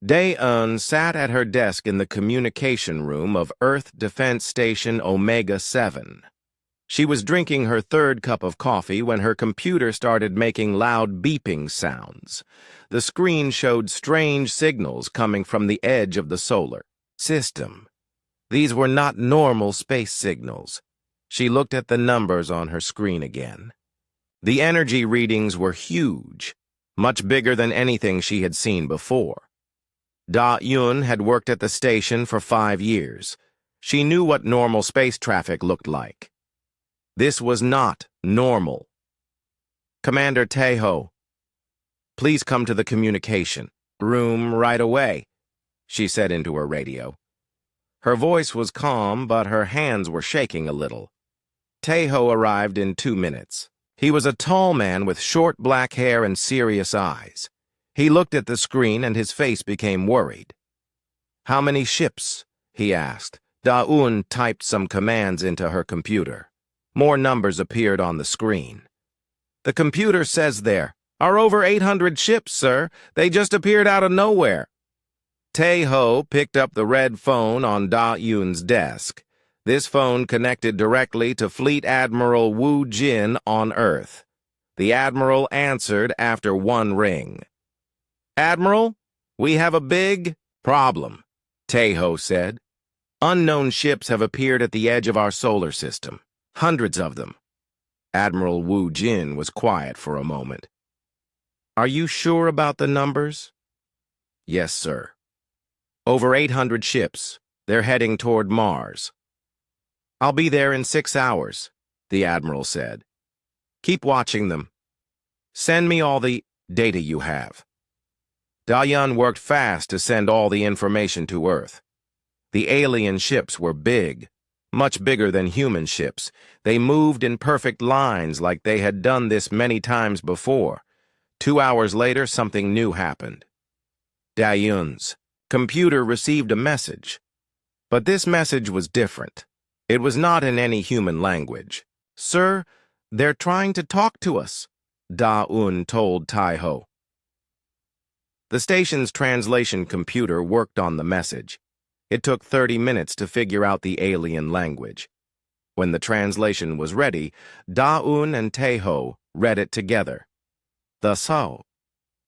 Dae-eun sat at her desk in the communication room of Earth Defense Station Omega-7. She was drinking her third cup of coffee when her computer started making loud beeping sounds. The screen showed strange signals coming from the edge of the solar system. These were not normal space signals. She looked at the numbers on her screen again. The energy readings were huge, much bigger than anything she had seen before. Da-eun had worked at the station for 5 years. She knew what normal space traffic looked like. This was not normal. Commander Tae-ho, please come to the communication room right away, she said into her radio. Her voice was calm, but her hands were shaking a little. Tae-ho arrived in 2 minutes. He was a tall man with short black hair and serious eyes. He looked at the screen and his face became worried. "How many ships?" he asked. Da-eun typed some commands into her computer. More numbers appeared on the screen. "The computer says there are over 800 ships, sir. They just appeared out of nowhere." Tae-ho picked up the red phone on Da-eun's desk. This phone connected directly to Fleet Admiral Woo Jin on Earth. The Admiral answered after 1 ring. "Admiral, we have a big problem," Tae-ho said. "Unknown ships have appeared at the edge of our solar system. Hundreds of them." Admiral Woo Jin was quiet for a moment. "Are you sure about the numbers?" "Yes, sir. Over 800 ships. They're heading toward Mars." "I'll be there in 6 hours," the Admiral said. "Keep watching them. Send me all the data you have." Da-eun worked fast to send all the information to Earth. The alien ships were big, much bigger than human ships. They moved in perfect lines like they had done this many times before. 2 hours later, something new happened. Da-eun's computer received a message. But this message was different. It was not in any human language. "Sir, they're trying to talk to us," Da-eun told Tae-ho. The station's translation computer worked on the message. It took 30 minutes to figure out the alien language. When the translation was ready, Da-eun and Tae-ho read it together. The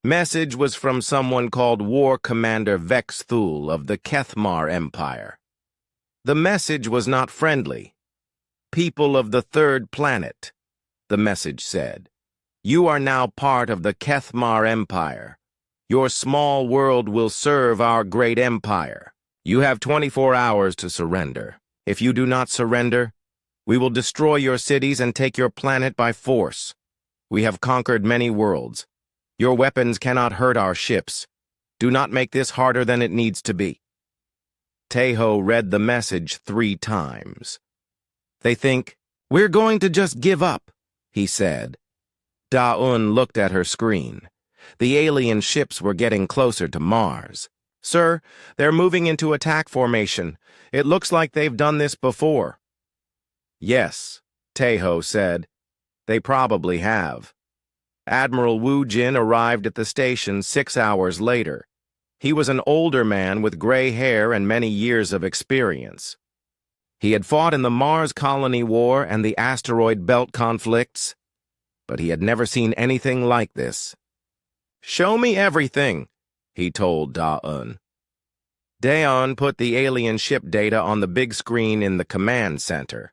message was from someone called War Commander Vex Thul of the Kethmar Empire. The message was not friendly. "People of the 3rd planet," the message said. "You are now part of the Kethmar Empire. Your small world will serve our great empire. You have 24 hours to surrender. If you do not surrender, we will destroy your cities and take your planet by force. We have conquered many worlds. Your weapons cannot hurt our ships. Do not make this harder than it needs to be." Tae-ho read the message 3 times. "They think we're going to just give up," he said. Da-eun looked at her screen. The alien ships were getting closer to Mars. "Sir, they're moving into attack formation. It looks like they've done this before." "Yes," Tae-ho said. "They probably have." Admiral Woo Jin arrived at the station 6 hours later. He was an older man with gray hair and many years of experience. He had fought in the Mars Colony War and the asteroid belt conflicts, but he had never seen anything like this. "Show me everything," he told Da-eun. Dae-eun put the alien ship data on the big screen in the command center.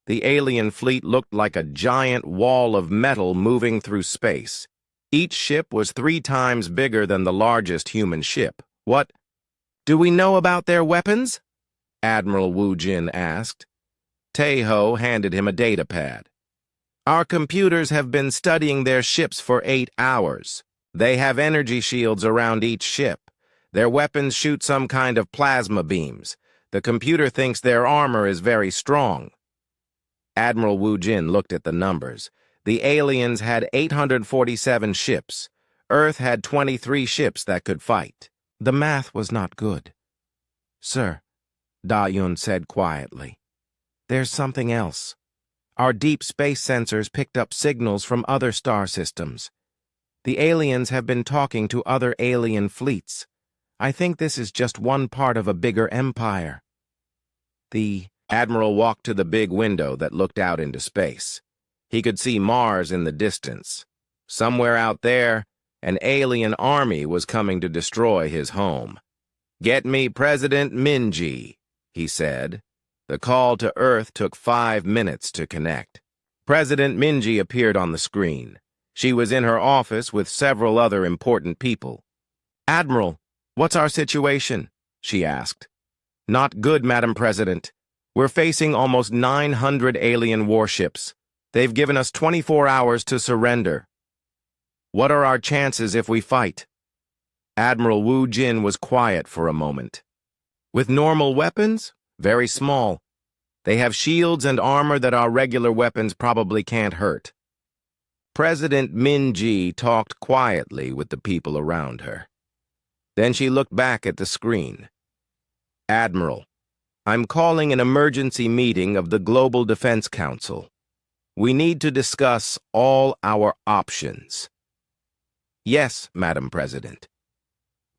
The alien fleet looked like a giant wall of metal moving through space. Each ship was 3 times bigger than the largest human ship. "What do we know about their weapons?" Admiral Woo Jin asked. Tae-ho handed him a data pad. "Our computers have been studying their ships for 8 hours. They have energy shields around each ship. Their weapons shoot some kind of plasma beams. The computer thinks their armor is very strong." Admiral Woo Jin looked at the numbers. The aliens had 847 ships. Earth had 23 ships that could fight. The math was not good. "Sir," Da-eun said quietly, "there's something else. Our deep space sensors picked up signals from other star systems. The aliens have been talking to other alien fleets. I think this is just one part of a bigger empire. The Admiral walked to the big window that looked out into space. He could see Mars in the distance. Somewhere out there, an alien army was coming to destroy his home. "Get me President Minji," he said. The call to Earth took 5 minutes to connect. President Minji appeared on the screen. She was in her office with several other important people. "Admiral, what's our situation?" she asked. "Not good, Madam President. We're facing almost 900 alien warships. They've given us 24 hours to surrender. What are our chances if we fight?" Admiral Wu Jin was quiet for a moment. "With normal weapons? Very small. They have shields and armor that our regular weapons probably can't hurt." President Minji talked quietly with the people around her. Then she looked back at the screen. "Admiral, I'm calling an emergency meeting of the Global Defense Council. We need to discuss all our options." "Yes, Madam President.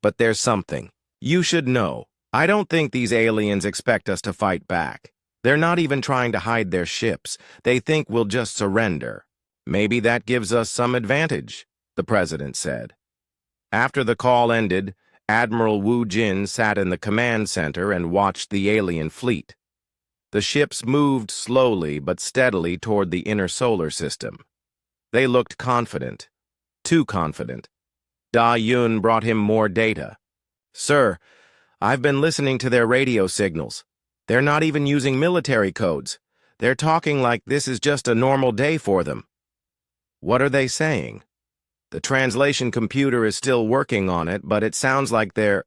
But there's something. You should know. I don't think these aliens expect us to fight back. They're not even trying to hide their ships. They think we'll just surrender. Maybe that gives us some advantage," the President said. After the call ended, Admiral Wu Jin sat in the command center and watched the alien fleet. The ships moved slowly but steadily toward the inner solar system. They looked confident. Too confident. Da Yun brought him more data. "Sir, I've been listening to their radio signals. They're not even using military codes. They're talking like this is just a normal day for them." "What are they saying?" "The translation computer is still working on it, but it sounds like they're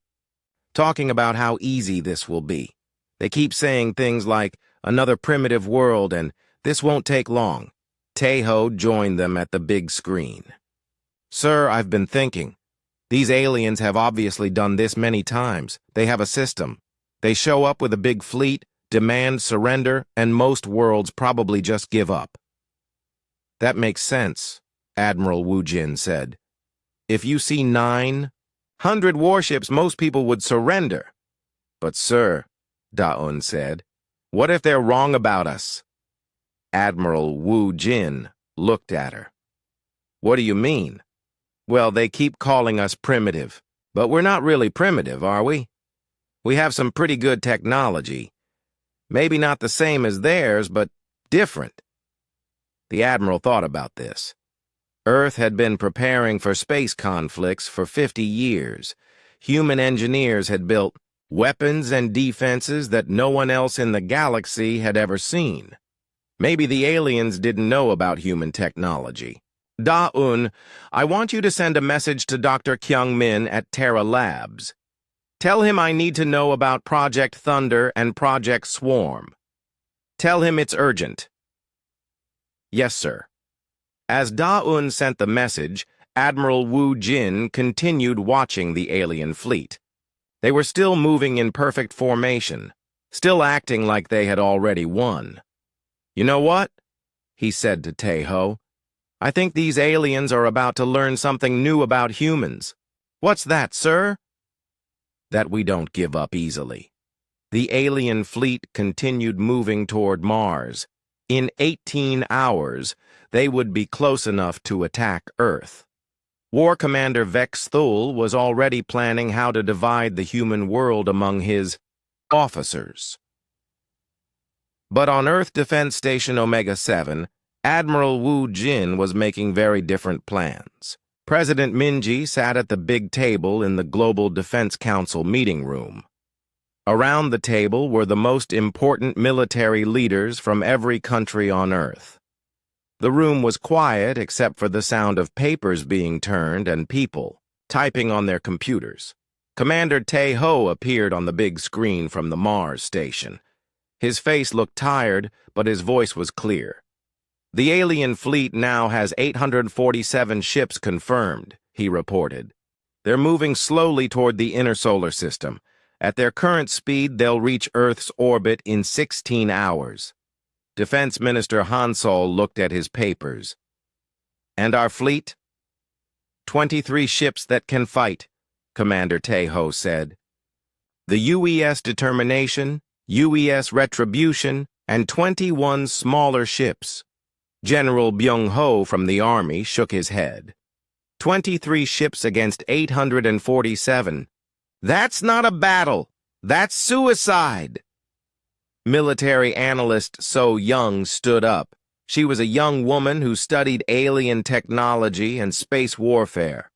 talking about how easy this will be. They keep saying things like, another primitive world, and this won't take long." Taeho joined them at the big screen. "Sir, I've been thinking. These aliens have obviously done this many times. They have a system. They show up with a big fleet, demand surrender, and most worlds probably just give up." "That makes sense," Admiral Wu Jin said. "If you see 900 warships, most people would surrender." "But sir," Da-un said, "what if they're wrong about us?" Admiral Wu Jin looked at her. "What do you mean?" "Well, they keep calling us primitive, but we're not really primitive, are we? We have some pretty good technology. Maybe not the same as theirs, but different." The Admiral thought about this. Earth had been preparing for space conflicts for 50 years. Human engineers had built weapons and defenses that no one else in the galaxy had ever seen. Maybe the aliens didn't know about human technology. "Da-un, I want you to send a message to Dr. Kyung-min at Terra Labs. Tell him I need to know about Project Thunder and Project Swarm. Tell him it's urgent." "Yes, sir." As Da-un sent the message, Admiral Wu Jin continued watching the alien fleet. They were still moving in perfect formation, still acting like they had already won. "You know what?" he said to Taeho. "I think these aliens are about to learn something new about humans." "What's that, sir?" "That we don't give up easily." The alien fleet continued moving toward Mars. In 18 hours, they would be close enough to attack Earth. War Commander Vex Thul was already planning how to divide the human world among his officers. But on Earth Defense Station Omega-7, Admiral Wu Jin was making very different plans. President Minji sat at the big table in the Global Defense Council meeting room. Around the table were the most important military leaders from every country on Earth. The room was quiet except for the sound of papers being turned and people typing on their computers. Commander Taeho appeared on the big screen from the Mars station. His face looked tired, but his voice was clear. "The alien fleet now has 847 ships confirmed," he reported. "They're moving slowly toward the inner solar system. At their current speed, they'll reach Earth's orbit in 16 hours. Defense Minister Hansol looked at his papers. "And our fleet? 23 ships that can fight, Commander Tejo said. The UES Determination, UES Retribution, and 21 smaller ships. General Byung-ho from the Army shook his head. 23 ships against 847. That's not a battle. That's suicide. Military analyst So Young stood up. She was a young woman who studied alien technology and space warfare.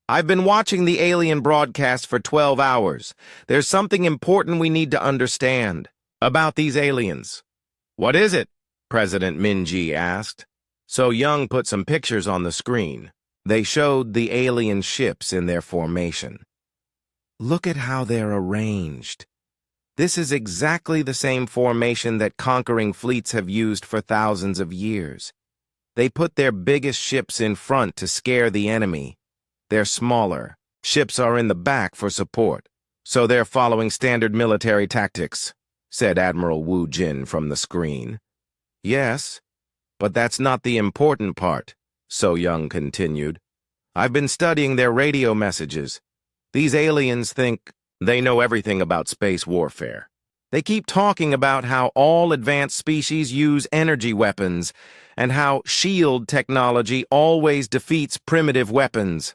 I've been watching the alien broadcast for 12 hours. There's something important we need to understand about these aliens. What is it? President Minji asked. So Young put some pictures on the screen. They showed the alien ships in their formation. Look at how they're arranged. This is exactly the same formation that conquering fleets have used for thousands of years. They put their biggest ships in front to scare the enemy. They're smaller. Ships are in the back for support. So they're following standard military tactics, said Admiral Wu Jin from the screen. Yes, but that's not the important part, So Young continued. I've been studying their radio messages. These aliens think they know everything about space warfare. They keep talking about how all advanced species use energy weapons and how shield technology always defeats primitive weapons.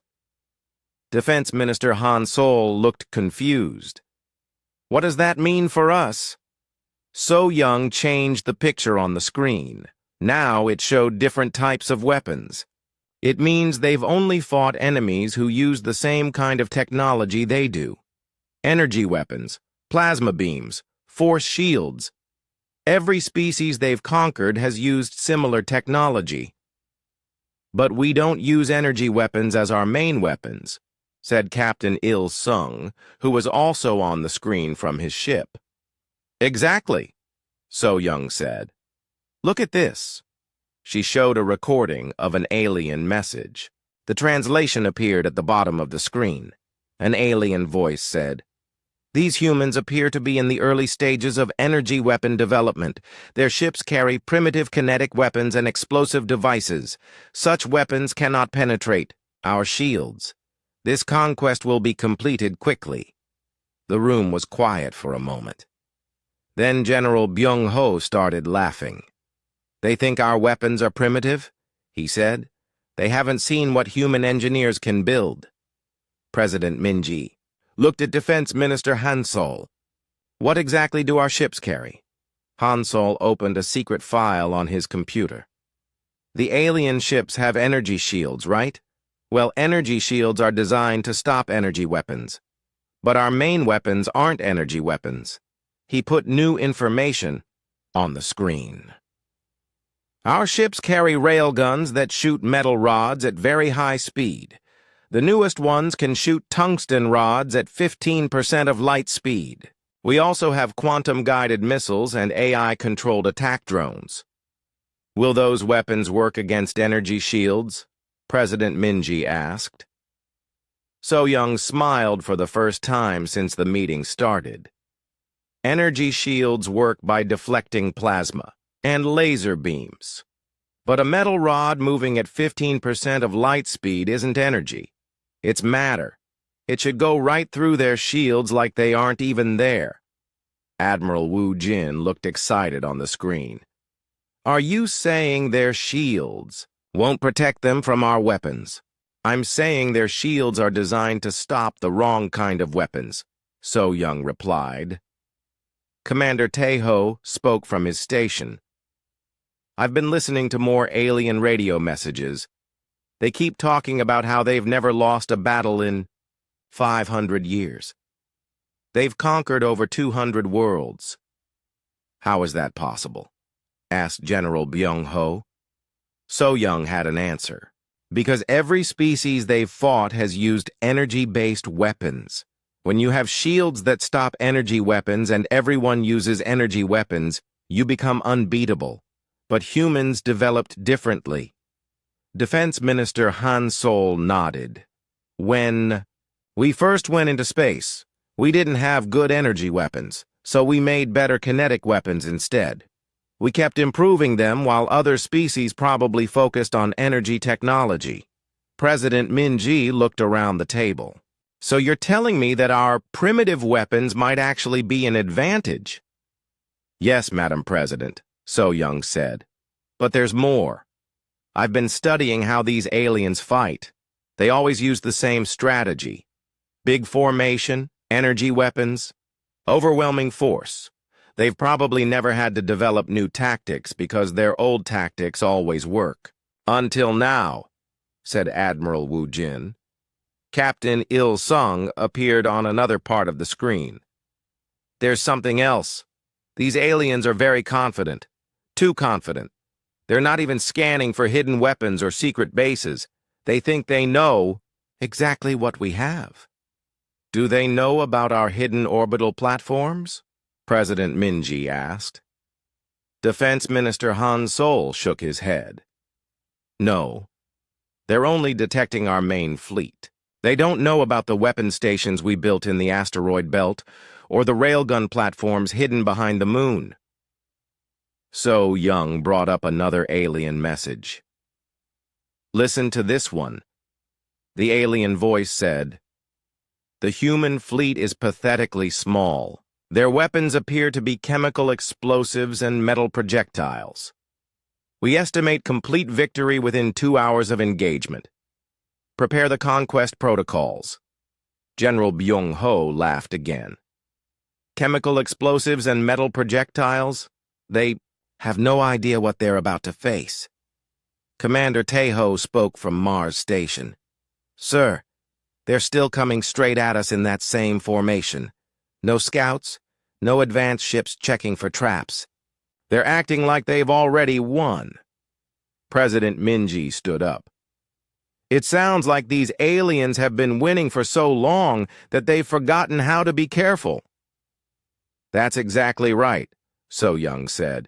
Defense Minister Han Sol looked confused. What does that mean for us? So Young changed the picture on the screen. Now it showed different types of weapons. It means they've only fought enemies who use the same kind of technology they do. Energy weapons, plasma beams, force shields. Every species they've conquered has used similar technology. But we don't use energy weapons as our main weapons, said Captain Il-sung, who was also on the screen from his ship. Exactly, So Young said. Look at this. She showed a recording of an alien message. The translation appeared at the bottom of the screen. An alien voice said, These humans appear to be in the early stages of energy weapon development. Their ships carry primitive kinetic weapons and explosive devices. Such weapons cannot penetrate our shields. This conquest will be completed quickly. The room was quiet for a moment. Then General Byung-ho started laughing. They think our weapons are primitive, he said. They haven't seen what human engineers can build. President Minji looked at Defense Minister Han Sol. What exactly do our ships carry? Han Sol opened a secret file on his computer. The alien ships have energy shields, right? Well, energy shields are designed to stop energy weapons. But our main weapons aren't energy weapons. He put new information on the screen. Our ships carry railguns that shoot metal rods at very high speed. The newest ones can shoot tungsten rods at 15% of light speed. We also have quantum-guided missiles and AI-controlled attack drones. Will those weapons work against energy shields? President Minji asked. So Young smiled for the first time since the meeting started. Energy shields work by deflecting plasma and laser beams. But a metal rod moving at 15% of light speed isn't energy. It's matter. It should go right through their shields like they aren't even there. Admiral Wu Jin looked excited on the screen. Are you saying their shields won't protect them from our weapons? I'm saying their shields are designed to stop the wrong kind of weapons, So Young replied. Commander Tejo spoke from his station. I've been listening to more alien radio messages. They keep talking about how they've never lost a battle in 500 years. They've conquered over 200 worlds. How is that possible? Asked General Byung-ho. So Young had an answer. Because every species they've fought has used energy-based weapons. When you have shields that stop energy weapons and everyone uses energy weapons, you become unbeatable. But humans developed differently. Defense Minister Han Sol nodded. When we first went into space, we didn't have good energy weapons, so we made better kinetic weapons instead. We kept improving them while other species probably focused on energy technology. President Minji looked around the table. So you're telling me that our primitive weapons might actually be an advantage? Yes, Madam President, So Young said. But there's more. I've been studying how these aliens fight. They always use the same strategy. Big formation, energy weapons, overwhelming force. They've probably never had to develop new tactics because their old tactics always work. Until now, said Admiral Wu Jin. Captain Il Sung appeared on another part of the screen. There's something else. These aliens are very confident. Too confident. They're not even scanning for hidden weapons or secret bases. They think they know exactly what we have. Do they know about our hidden orbital platforms? President Minji asked. Defense Minister Han Sol shook his head. No. They're only detecting our main fleet. They don't know about the weapon stations we built in the asteroid belt or the railgun platforms hidden behind the moon. So Young brought up another alien message. Listen to this one. The alien voice said, The human fleet is pathetically small. Their weapons appear to be chemical explosives and metal projectiles. We estimate complete victory within 2 hours of engagement. Prepare the conquest protocols. General Byung-ho laughed again. Chemical explosives and metal projectiles? They have no idea what they're about to face. Commander Taeho spoke from Mars Station. Sir, they're still coming straight at us in that same formation. No scouts, no advanced ships checking for traps. They're acting like they've already won. President Minji stood up. It sounds like these aliens have been winning for so long that they've forgotten how to be careful. That's exactly right, So Young said.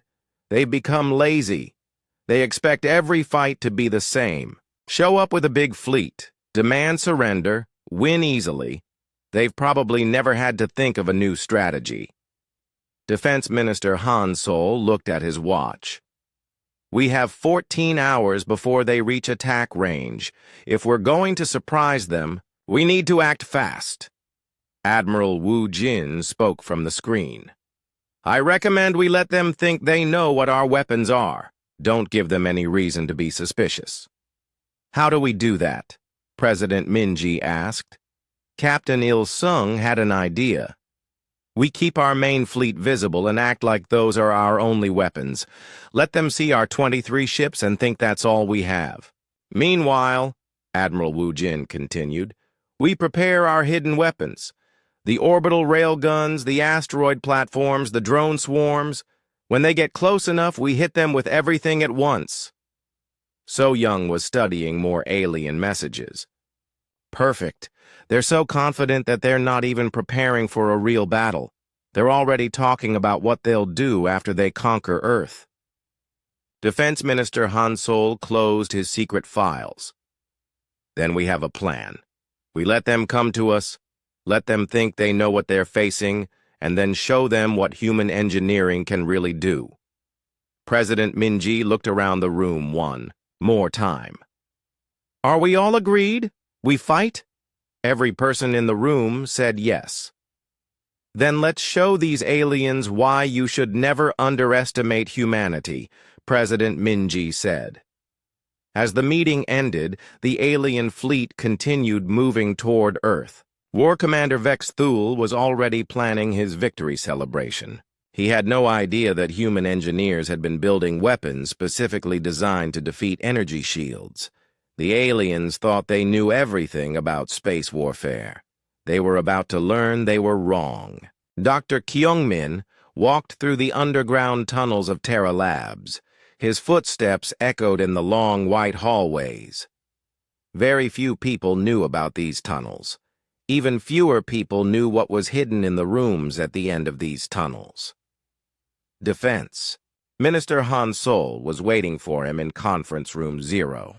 They've become lazy. They expect every fight to be the same. Show up with a big fleet, demand surrender, win easily. They've probably never had to think of a new strategy. Defense Minister Han Sol looked at his watch. We have 14 hours before they reach attack range. If we're going to surprise them, we need to act fast. Admiral Wu Jin spoke from the screen. I recommend we let them think they know what our weapons are. Don't give them any reason to be suspicious. How do we do that? President Minji asked. Captain Il Sung had an idea. We keep our main fleet visible and act like those are our only weapons. Let them see our 23 ships and think that's all we have. Meanwhile, Admiral Wu Jin continued, we prepare our hidden weapons. The orbital railguns, the asteroid platforms, the drone swarms. When they get close enough, we hit them with everything at once. So Young was studying more alien messages. Perfect. They're so confident that they're not even preparing for a real battle. They're already talking about what they'll do after they conquer Earth. Defense Minister Han Sol closed his secret files. Then we have a plan. We let them come to us, let them think they know what they're facing, and then show them what human engineering can really do. President Minji looked around the room one more time. Are we all agreed? We fight? Every person in the room said yes. Then let's show these aliens why you should never underestimate humanity, President Minji said. As the meeting ended, the alien fleet continued moving toward Earth. War Commander Vex Thule was already planning his victory celebration. He had no idea that human engineers had been building weapons specifically designed to defeat energy shields. The aliens thought they knew everything about space warfare. They were about to learn they were wrong. Dr. Kyungmin walked through the underground tunnels of Terra Labs. His footsteps echoed in the long white hallways. Very few people knew about these tunnels. Even fewer people knew what was hidden in the rooms at the end of these tunnels. Defense. Minister Han Sol was waiting for him in Conference Room 0.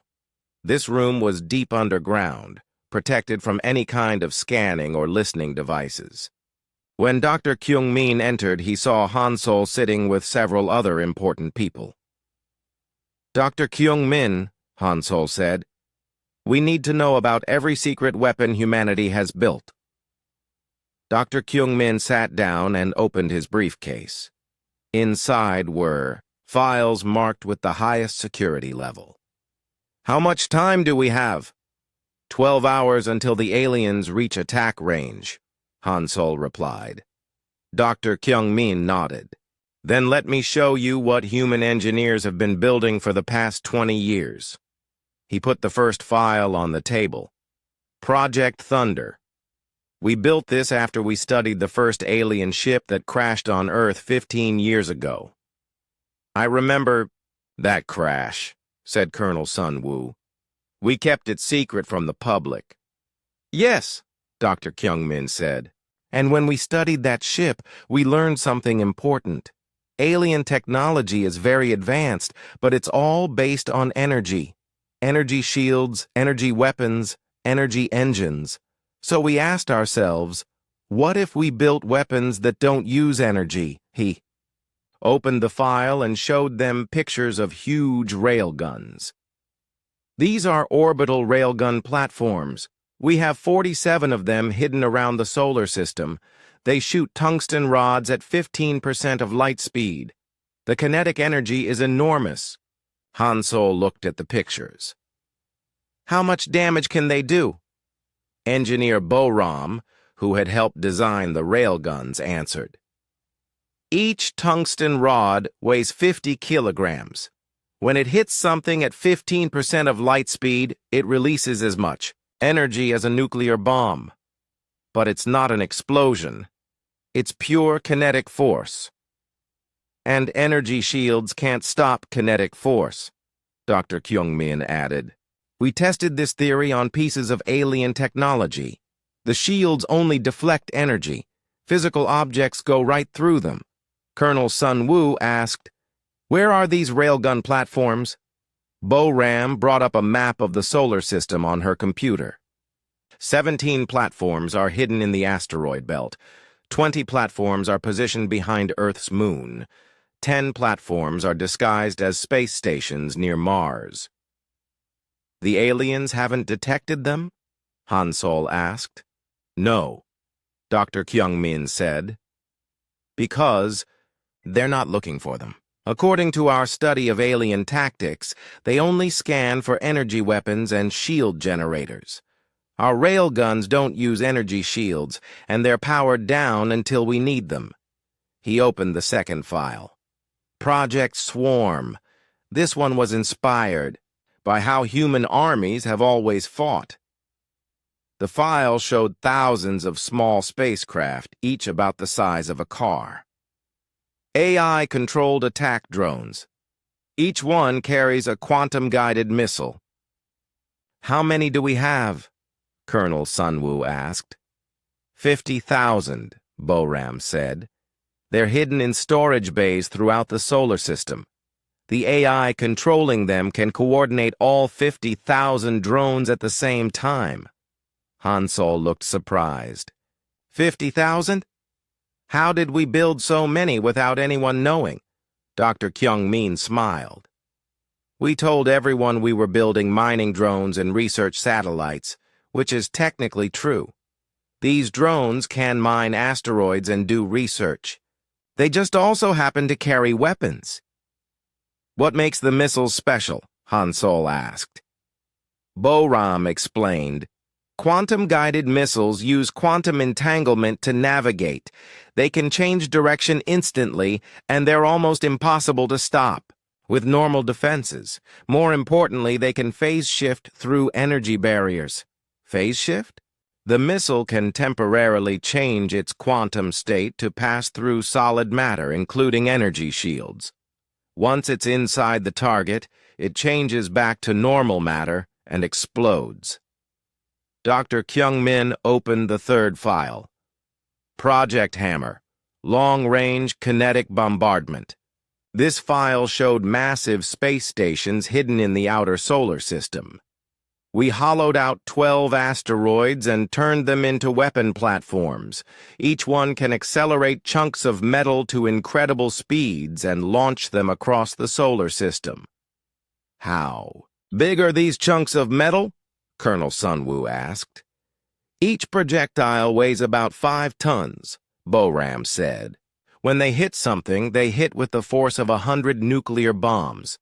This room was deep underground, protected from any kind of scanning or listening devices. When Dr. Kyungmin entered, he saw Han Sol sitting with several other important people. Dr. Kyungmin, Han Sol said, we need to know about every secret weapon humanity has built. Dr. Kyung-min sat down and opened his briefcase. Inside were files marked with the highest security level. "How much time do we have?" 12 hours until the aliens reach attack range, Han Sol replied. Dr. Kyung-min nodded. "Then let me show you what human engineers have been building for the past 20 years. He put the first file on the table. Project Thunder. We built this after we studied the first alien ship that crashed on Earth 15 years ago. I remember that crash, said Colonel Sun Woo. We kept it secret from the public. Yes, Dr. Kyung-min said. And when we studied that ship, we learned something important. Alien technology is very advanced, but it's all based on energy. Energy shields, energy weapons, energy engines. So we asked ourselves, what if we built weapons that don't use energy? He opened the file and showed them pictures of huge railguns. These are orbital railgun platforms. We have 47 of them hidden around the solar system. They shoot tungsten rods at 15% of light speed. The kinetic energy is enormous. Han Sol looked at the pictures. How much damage can they do? Engineer Bo-ram, who had helped design the railguns, answered. Each tungsten rod weighs 50 kilograms. When it hits something at 15% of light speed, it releases as much energy as a nuclear bomb. But it's not an explosion. It's pure kinetic force. And energy shields can't stop kinetic force, Dr. Kyung-min added. We tested this theory on pieces of alien technology. The shields only deflect energy. Physical objects go right through them. Colonel Sun Woo asked, Where are these railgun platforms? Bo-ram brought up a map of the solar system on her computer. 17 platforms are hidden in the asteroid belt. 20 platforms are positioned behind Earth's moon. 10 platforms are disguised as space stations near Mars. The aliens haven't detected them? Han Sol asked. No, Dr. Kyung-min said. Because they're not looking for them. According to our study of alien tactics, they only scan for energy weapons and shield generators. Our railguns don't use energy shields, and they're powered down until we need them. He opened the second file. Project Swarm. This one was inspired by how human armies have always fought. The file showed thousands of small spacecraft, each about the size of a car. AI-controlled attack drones. Each one carries a quantum-guided missile. How many do we have? Colonel Sun Woo asked. 50,000, Bo-ram said. They're hidden in storage bays throughout the solar system. The AI controlling them can coordinate all 50,000 drones at the same time. Han Sol looked surprised. 50,000? How did we build so many without anyone knowing? Dr. Kyung-min smiled. We told everyone we were building mining drones and research satellites, which is technically true. These drones can mine asteroids and do research. They just also happen to carry weapons. What makes the missiles special? Han Sol asked. Bo-ram explained. Quantum-guided missiles use quantum entanglement to navigate. They can change direction instantly, and they're almost impossible to stop. With normal defenses. More importantly, they can phase shift through energy barriers. Phase shift? The missile can temporarily change its quantum state to pass through solid matter, including energy shields. Once it's inside the target, it changes back to normal matter and explodes. Dr. Kyung-min opened the third file. Project Hammer, Long-Range Kinetic Bombardment. This file showed massive space stations hidden in the outer solar system. We hollowed out 12 asteroids and turned them into weapon platforms. Each one can accelerate chunks of metal to incredible speeds and launch them across the solar system. How big are these chunks of metal? Colonel Sun Woo asked. Each projectile weighs about 5 tons, Boram said. When they hit something, they hit with the force of 100 nuclear bombs.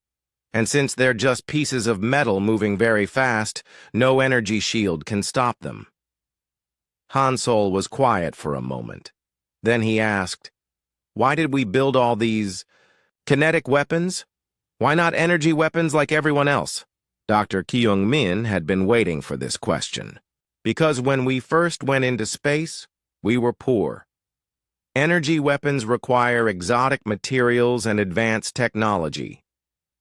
And since they're just pieces of metal moving very fast, no energy shield can stop them. Han Solo was quiet for a moment. Then he asked, "Why did we build all these kinetic weapons? Why not energy weapons like everyone else?" Dr. Kyung-min had been waiting for this question. Because when we first went into space, we were poor. Energy weapons require exotic materials and advanced technology.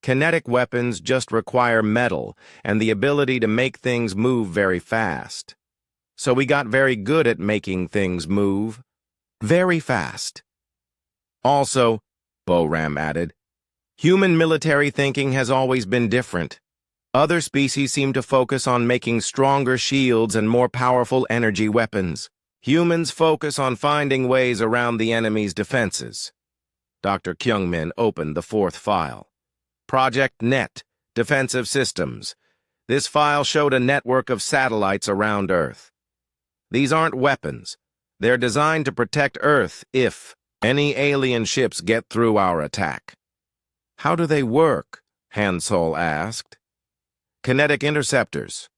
Kinetic weapons just require metal and the ability to make things move very fast. So we got very good at making things move very fast. Also, Boram added, human military thinking has always been different. Other species seem to focus on making stronger shields and more powerful energy weapons. Humans focus on finding ways around the enemy's defenses. Dr. Kyung-min opened the 4th file. Project Net, Defensive Systems. This file showed a network of satellites around Earth. These aren't weapons. They're designed to protect Earth if any alien ships get through our attack. How do they work? Han Solo asked. Kinetic interceptors,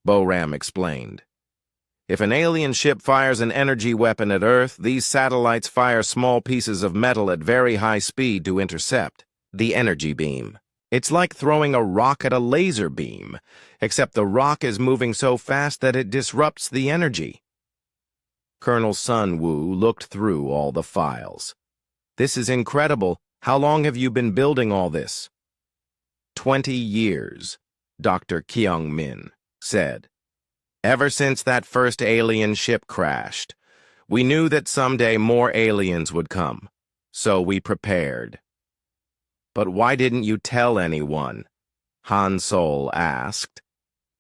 Boram explained. If an alien ship fires an energy weapon at Earth, these satellites fire small pieces of metal at very high speed to intercept the energy beam. It's like throwing a rock at a laser beam, except the rock is moving so fast that it disrupts the energy. Colonel Sun Woo looked through all the files. This is incredible. How long have you been building all this? 20 years, Dr. Kyung-min said. Ever since that first alien ship crashed, we knew that someday more aliens would come, so we prepared. But why didn't you tell anyone? Han Solo asked.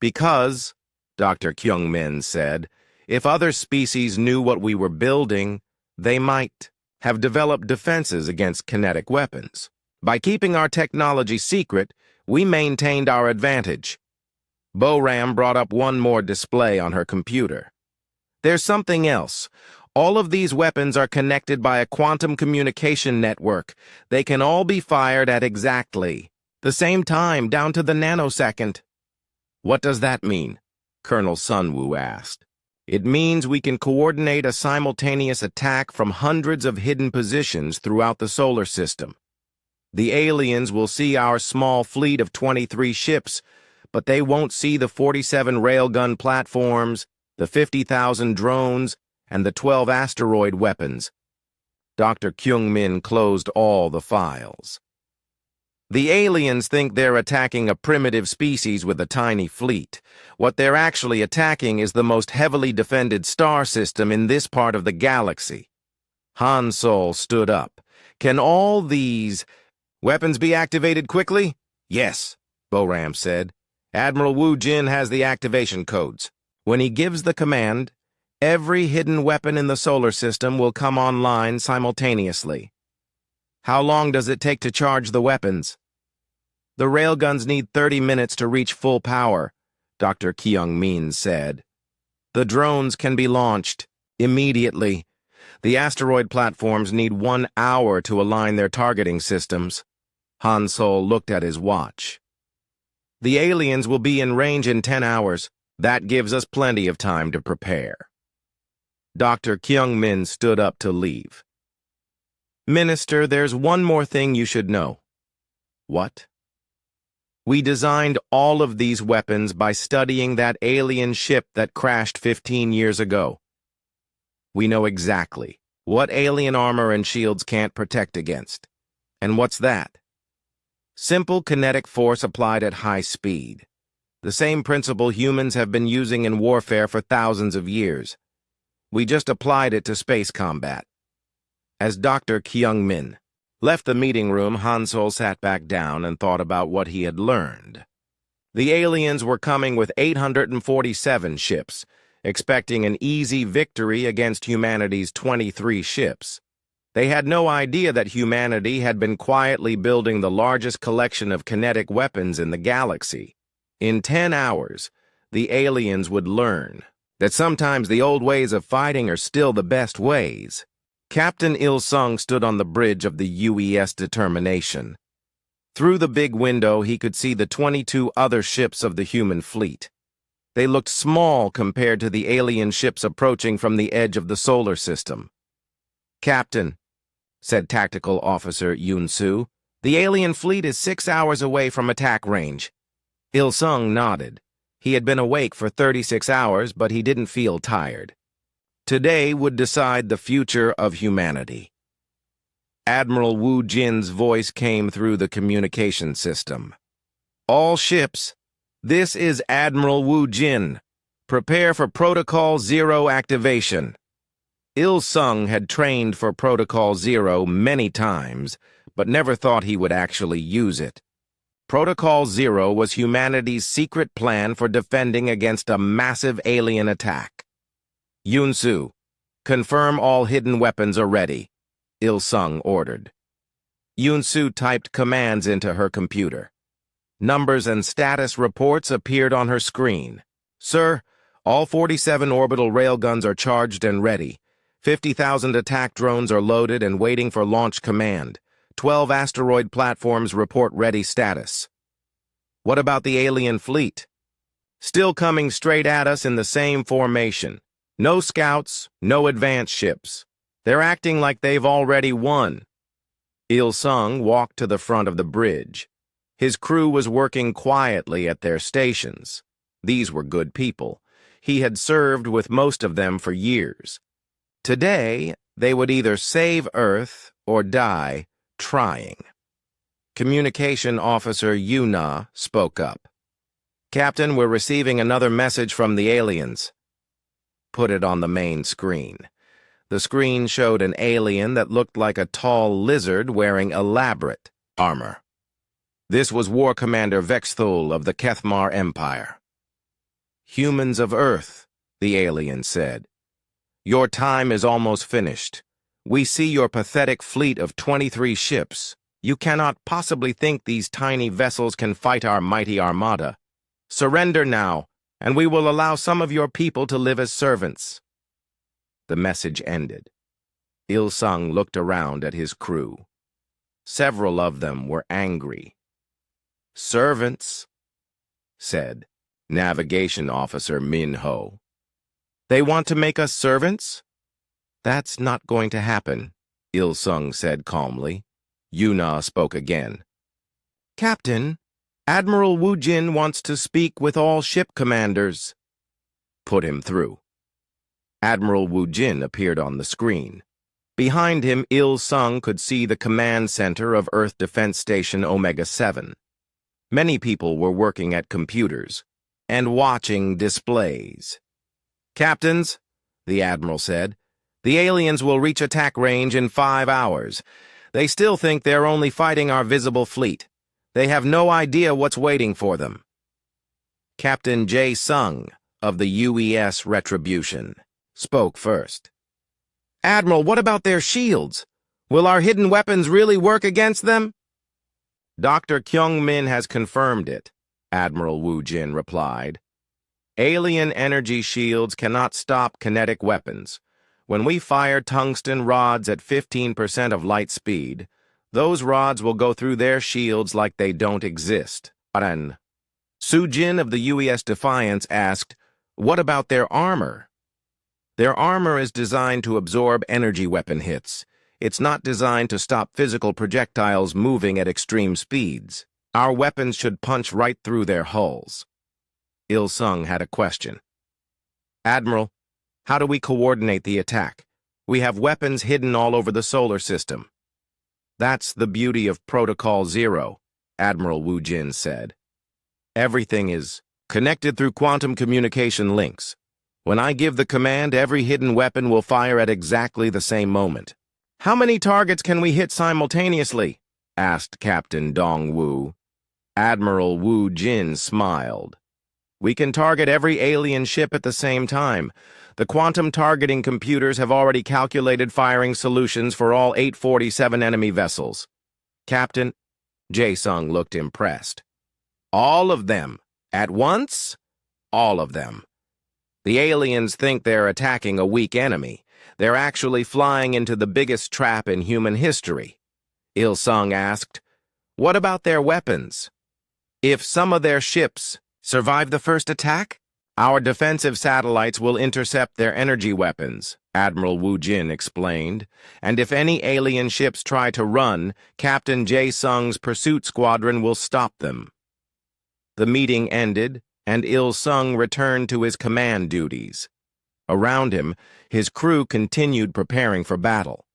Because, Dr. Kyung-min said, if other species knew what we were building, they might have developed defenses against kinetic weapons. By keeping our technology secret, we maintained our advantage. Boram brought up one more display on her computer. There's something else. All of these weapons are connected by a quantum communication network. They can all be fired at exactly the same time, down to the nanosecond. What does that mean? Colonel Sun Woo asked. It means we can coordinate a simultaneous attack from hundreds of hidden positions throughout the solar system. The aliens will see our small fleet of 23 ships, but they won't see the 47 railgun platforms, the 50,000 drones, and the 12 asteroid weapons. Dr. Kyung-min closed all the files. The aliens think they're attacking a primitive species with a tiny fleet. What they're actually attacking is the most heavily defended star system in this part of the galaxy. Han Solo stood up. Can all these weapons be activated quickly? Yes, Boram said. Admiral Wu Jin has the activation codes. When he gives the command, every hidden weapon in the solar system will come online simultaneously. How long does it take to charge the weapons? The railguns need 30 minutes to reach full power, Dr. Kyung-min said. The drones can be launched immediately. The asteroid platforms need 1 hour to align their targeting systems. Han Solo looked at his watch. The aliens will be in range in 10 hours. That gives us plenty of time to prepare. Dr. Kyung-min stood up to leave. Minister, there's one more thing you should know. What? We designed all of these weapons by studying that alien ship that crashed 15 years ago. We know exactly what alien armor and shields can't protect against. And what's that? Simple kinetic force applied at high speed. The same principle humans have been using in warfare for thousands of years. We just applied it to space combat. As Dr. Kyung-min left the meeting room, Han Solo sat back down and thought about what he had learned. The aliens were coming with 847 ships, expecting an easy victory against humanity's 23 ships. They had no idea that humanity had been quietly building the largest collection of kinetic weapons in the galaxy. In 10 hours, the aliens would learn That sometimes the old ways of fighting are still the best ways. Captain Il-sung stood on the bridge of the UES Determination. Through the big window, he could see the 22 other ships of the human fleet. They looked small compared to the alien ships approaching from the edge of the solar system. "Captain," said Tactical Officer Yoon-soo, "the alien fleet is 6 hours away from attack range." Il-sung nodded. He had been awake for 36 hours, but he didn't feel tired. Today would decide the future of humanity. Admiral Wu Jin's voice came through the communication system. "All ships, this is Admiral Wu Jin. Prepare for Protocol Zero activation." Il-sung had trained for Protocol Zero many times, but never thought he would actually use it. Protocol Zero was humanity's secret plan for defending against a massive alien attack. "Yoon-soo, confirm all hidden weapons are ready," Il-sung ordered. Yoon-soo typed commands into her computer. Numbers and status reports appeared on her screen. "Sir, all 47 orbital railguns are charged and ready. 50,000 attack drones are loaded and waiting for launch command. 12 asteroid platforms report ready status." "What about the alien fleet?" "Still coming straight at us in the same formation. No scouts, no advanced ships. They're acting like they've already won." Il-sung walked to the front of the bridge. His crew was working quietly at their stations. These were good people. He had served with most of them for years. Today, they would either save Earth or die trying. Communication Officer Yuna spoke up. "Captain, we're receiving another message from the aliens." Put it on the main screen. The screen showed an alien that looked like a tall lizard wearing elaborate armor. This was War Commander Vexthul of the Kethmar Empire. "Humans of Earth," the alien said. "Your time is almost finished. We see your pathetic fleet of 23 ships. You cannot possibly think these tiny vessels can fight our mighty armada. Surrender now, and we will allow some of your people to live as servants." The message ended. Il-sung looked around at his crew. Several of them were angry. "Servants," said Navigation Officer Min-ho. "They want to make us servants?" "That's not going to happen," Il-sung said calmly. Yuna spoke again. "Captain, Admiral Wu Jin wants to speak with all ship commanders." "Put him through." Admiral Wu Jin appeared on the screen. Behind him, Il-sung could see the command center of Earth Defense Station Omega-7. Many people were working at computers and watching displays. "Captains," the Admiral said, "the aliens will reach attack range in 5 hours. They still think they're only fighting our visible fleet. They have no idea what's waiting for them." Captain Jae-sung of the UES Retribution spoke first. "Admiral, what about their shields? Will our hidden weapons really work against them?" "Dr. Kyung-min has confirmed it," Admiral Wu Jin replied. "Alien energy shields cannot stop kinetic weapons. When we fire tungsten rods at 15% of light speed, those rods will go through their shields like they don't exist." Soo-jin of the UES Defiance asked, "What about their armor?" "Their armor is designed to absorb energy weapon hits. It's not designed to stop physical projectiles moving at extreme speeds. Our weapons should punch right through their hulls." Il-sung had a question. "Admiral, how do we coordinate the attack? We have weapons hidden all over the solar system." "That's the beauty of Protocol Zero," Admiral Wu Jin said. "Everything is connected through quantum communication links. When I give the command, every hidden weapon will fire at exactly the same moment." "How many targets can we hit simultaneously?" asked Captain Dong-woo. Admiral Wu Jin smiled. "We can target every alien ship at the same time. The quantum targeting computers have already calculated firing solutions for all 847 enemy vessels." "Captain," Jae-sung looked impressed. "All of them? At once?" "All of them. The aliens think they're attacking a weak enemy. They're actually flying into the biggest trap in human history. Il-sung asked, "What about their weapons? If some of their ships survive the first attack, our defensive satellites will intercept their energy weapons," Admiral Wu Jin explained, "and if any alien ships try to run, Captain Jae-sung's pursuit squadron will stop them." The meeting ended, and Il-sung returned to his command duties. Around him, his crew continued preparing for battle.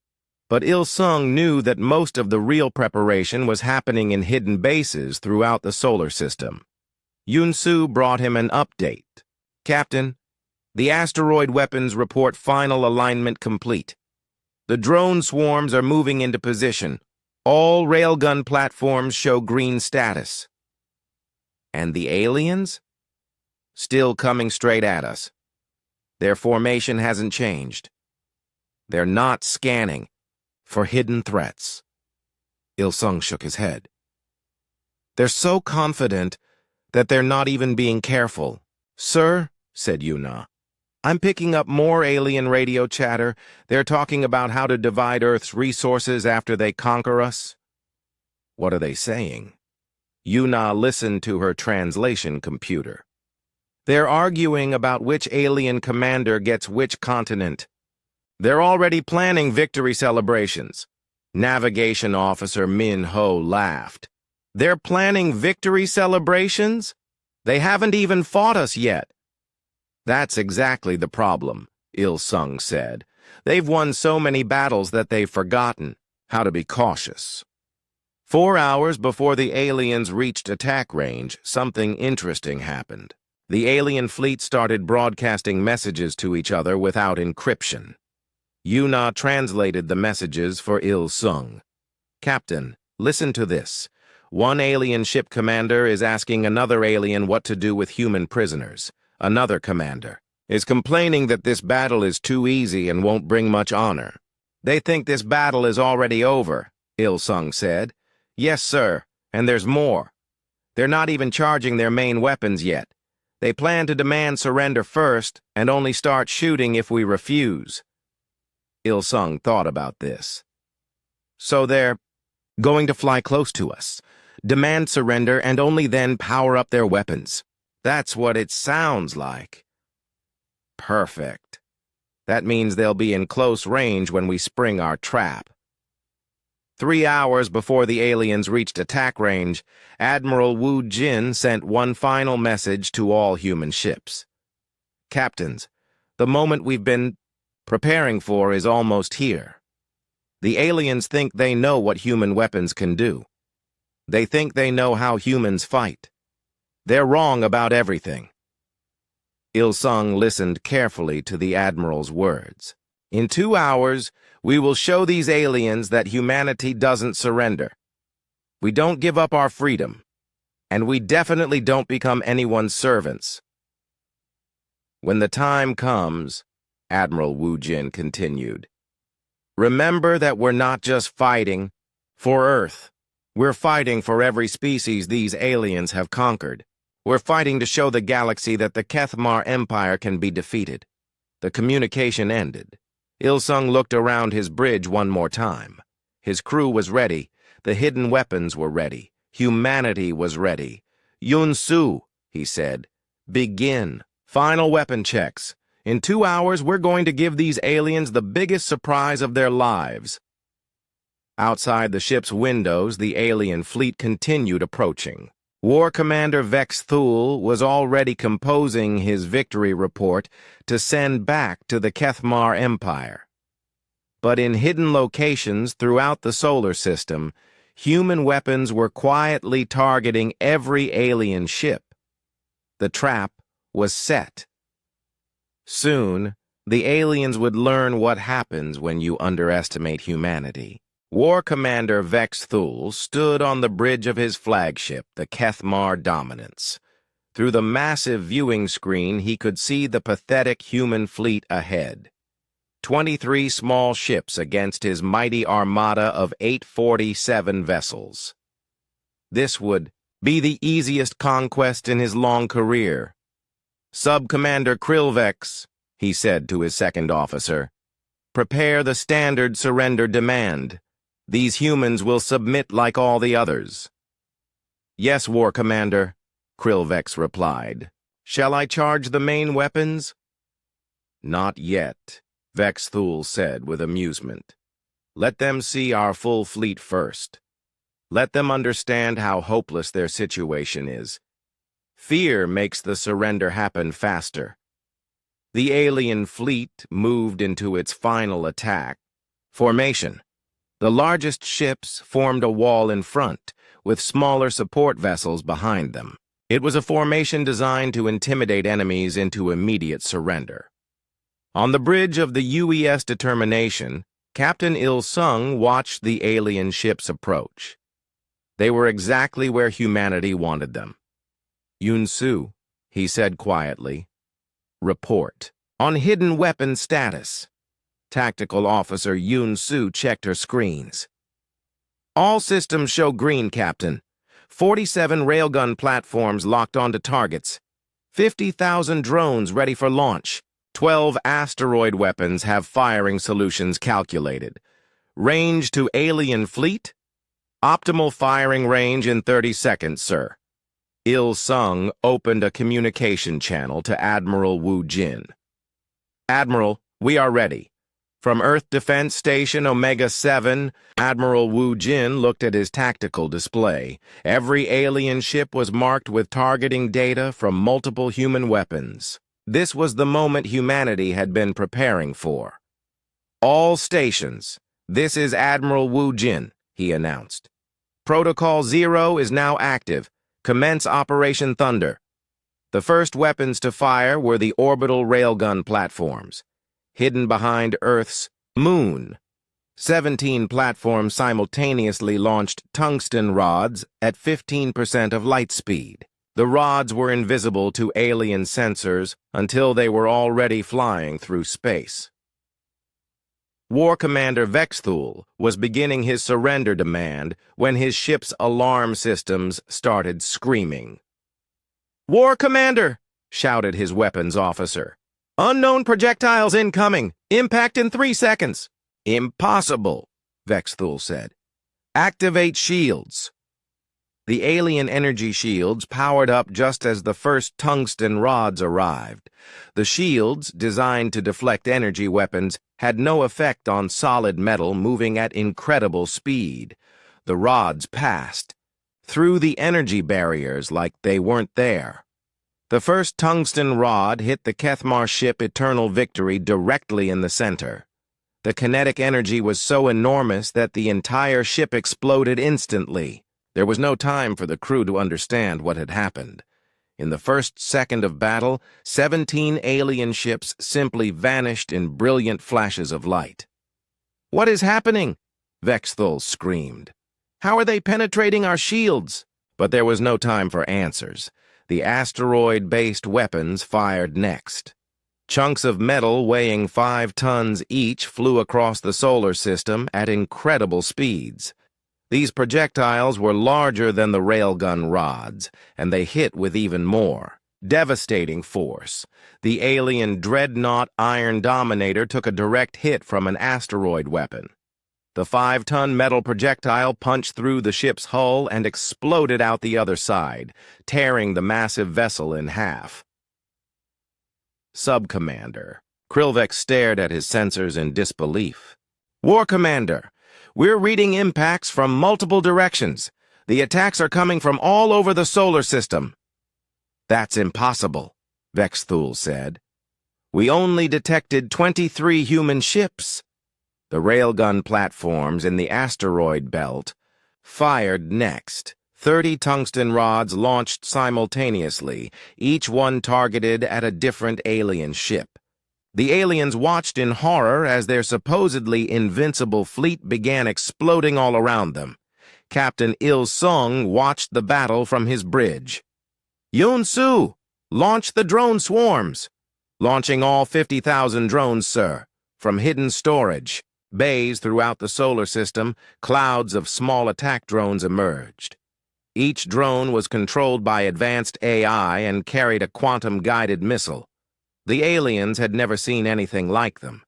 But Il-sung knew that most of the real preparation was happening in hidden bases throughout the solar system. Yun-su brought him an update. "Captain, the asteroid weapons report final alignment complete. The drone swarms are moving into position. All railgun platforms show green status." "And the aliens?" "Still coming straight at us. Their formation hasn't changed. They're not scanning for hidden threats." Il-sung shook his head. "They're so confident that they're not even being careful." "Sir," said Yuna, "I'm picking up more alien radio chatter. They're talking about how to divide Earth's resources after they conquer us." "What are they saying?" Yuna listened to her translation computer. "They're arguing about which alien commander gets which continent. They're already planning victory celebrations." Navigation Officer Min Ho laughed. "They're planning victory celebrations? They haven't even fought us yet." "That's exactly the problem," Il-sung said. "They've won so many battles that they've forgotten how to be cautious." 4 hours before the aliens reached attack range, something interesting happened. The alien fleet started broadcasting messages to each other without encryption. Yuna translated the messages for Il-sung. "Captain, listen to this. One alien ship commander is asking another alien what to do with human prisoners. Another commander is complaining that this battle is too easy and won't bring much honor." "They think this battle is already over," Il-sung said. "Yes, sir, and there's more. They're not even charging their main weapons yet. They plan to demand surrender first and only start shooting if we refuse." Il-sung thought about this. "So they're going to fly close to us, demand surrender, and only then power up their weapons. That's what it sounds like." "Perfect. That means they'll be in close range when we spring our trap." 3 hours before the aliens reached attack range, Admiral Wu Jin sent one final message to all human ships. "Captains, the moment we've been preparing for is almost here. The aliens think they know what human weapons can do. They think they know how humans fight. They're wrong about everything." Il-sung listened carefully to the Admiral's words. "In 2 hours, we will show these aliens that humanity doesn't surrender. We don't give up our freedom, and we definitely don't become anyone's servants. When the time comes," Admiral Wu Jin continued, "remember that we're not just fighting for Earth. We're fighting for every species these aliens have conquered. We're fighting to show the galaxy that the Kethmar Empire can be defeated." The communication ended. Il-sung looked around his bridge one more time. His crew was ready. The hidden weapons were ready. Humanity was ready. "Yun-su," he said, "begin. Final weapon checks. In 2 hours, we're going to give these aliens the biggest surprise of their lives." Outside the ship's windows, the alien fleet continued approaching. War Commander Vex Thule was already composing his victory report to send back to the Kethmar Empire. But in hidden locations throughout the solar system, human weapons were quietly targeting every alien ship. The trap was set. Soon, the aliens would learn what happens when you underestimate humanity. War Commander Vex Thule stood on the bridge of his flagship, the Kethmar Dominance. Through the massive viewing screen, he could see the pathetic human fleet ahead. 23 small ships against his mighty armada of 847 vessels. This would be the easiest conquest in his long career. "Sub-Commander Krillvex," he said to his second officer, "prepare the standard surrender demand. These humans will submit like all the others." "Yes, War Commander," Krillvex replied. "Shall I charge the main weapons?" "Not yet," Vex Thul said with amusement. "Let them see our full fleet first. Let them understand how hopeless their situation is. Fear makes the surrender happen faster." The alien fleet moved into its final attack. Formation. The largest ships formed a wall in front, with smaller support vessels behind them. It was a formation designed to intimidate enemies into immediate surrender. On the bridge of the UES Determination, Captain Il-sung watched the alien ships approach. They were exactly where humanity wanted them. "Yun-su," he said quietly. "Report. On hidden weapon status." Tactical Officer Yun-su checked her screens. "All systems show green, Captain. 47 railgun platforms locked onto targets. 50,000 drones ready for launch. 12 asteroid weapons have firing solutions calculated. Range to alien fleet? Optimal firing range in 30 seconds, sir." Il-sung opened a communication channel to Admiral Wu Jin. "Admiral, we are ready. From Earth Defense Station Omega-7, Admiral Wu Jin looked at his tactical display. Every alien ship was marked with targeting data from multiple human weapons. This was the moment humanity had been preparing for. "All stations, this is Admiral Wu Jin," he announced. "Protocol 0 is now active. Commence Operation Thunder." The first weapons to fire were the orbital railgun platforms, hidden behind Earth's moon. 17 platforms simultaneously launched tungsten rods at 15% of light speed. The rods were invisible to alien sensors until they were already flying through space. War Commander Vex Thul was beginning his surrender demand when his ship's alarm systems started screaming. "War Commander!" shouted his weapons officer. "Unknown projectiles incoming! Impact in 3 seconds!" "Impossible," Vex Thul said. "Activate shields." The alien energy shields powered up just as the first tungsten rods arrived. The shields, designed to deflect energy weapons, had no effect on solid metal moving at incredible speed. The rods passed through the energy barriers like they weren't there. The first tungsten rod hit the Kethmar ship Eternal Victory directly in the center. The kinetic energy was so enormous that the entire ship exploded instantly. There was no time for the crew to understand what had happened. In the first second of battle, 17 alien ships simply vanished in brilliant flashes of light. "What is happening?" Vex Thul screamed. "How are they penetrating our shields?" But there was no time for answers. The asteroid-based weapons fired next. Chunks of metal weighing 5 tons each flew across the solar system at incredible speeds. These projectiles were larger than the railgun rods, and they hit with even more devastating force. The alien dreadnought Iron Dominator took a direct hit from an asteroid weapon. The 5-ton metal projectile punched through the ship's hull and exploded out the other side, tearing the massive vessel in half. Sub-Commander. Krillvex stared at his sensors in disbelief. "War Commander, we're reading impacts from multiple directions. The attacks are coming from all over the solar system." "That's impossible," Vex Thul said. "We only detected 23 human ships." The railgun platforms in the asteroid belt fired next. 30 tungsten rods launched simultaneously, each one targeted at a different alien ship. The aliens watched in horror as their supposedly invincible fleet began exploding all around them. Captain Il-sung watched the battle from his bridge. "Yun-su, launch the drone swarms." "Launching all 50,000 drones, sir, from hidden storage." Bays throughout the solar system, clouds of small attack drones emerged. Each drone was controlled by advanced AI and carried a quantum-guided missile. The aliens had never seen anything like them.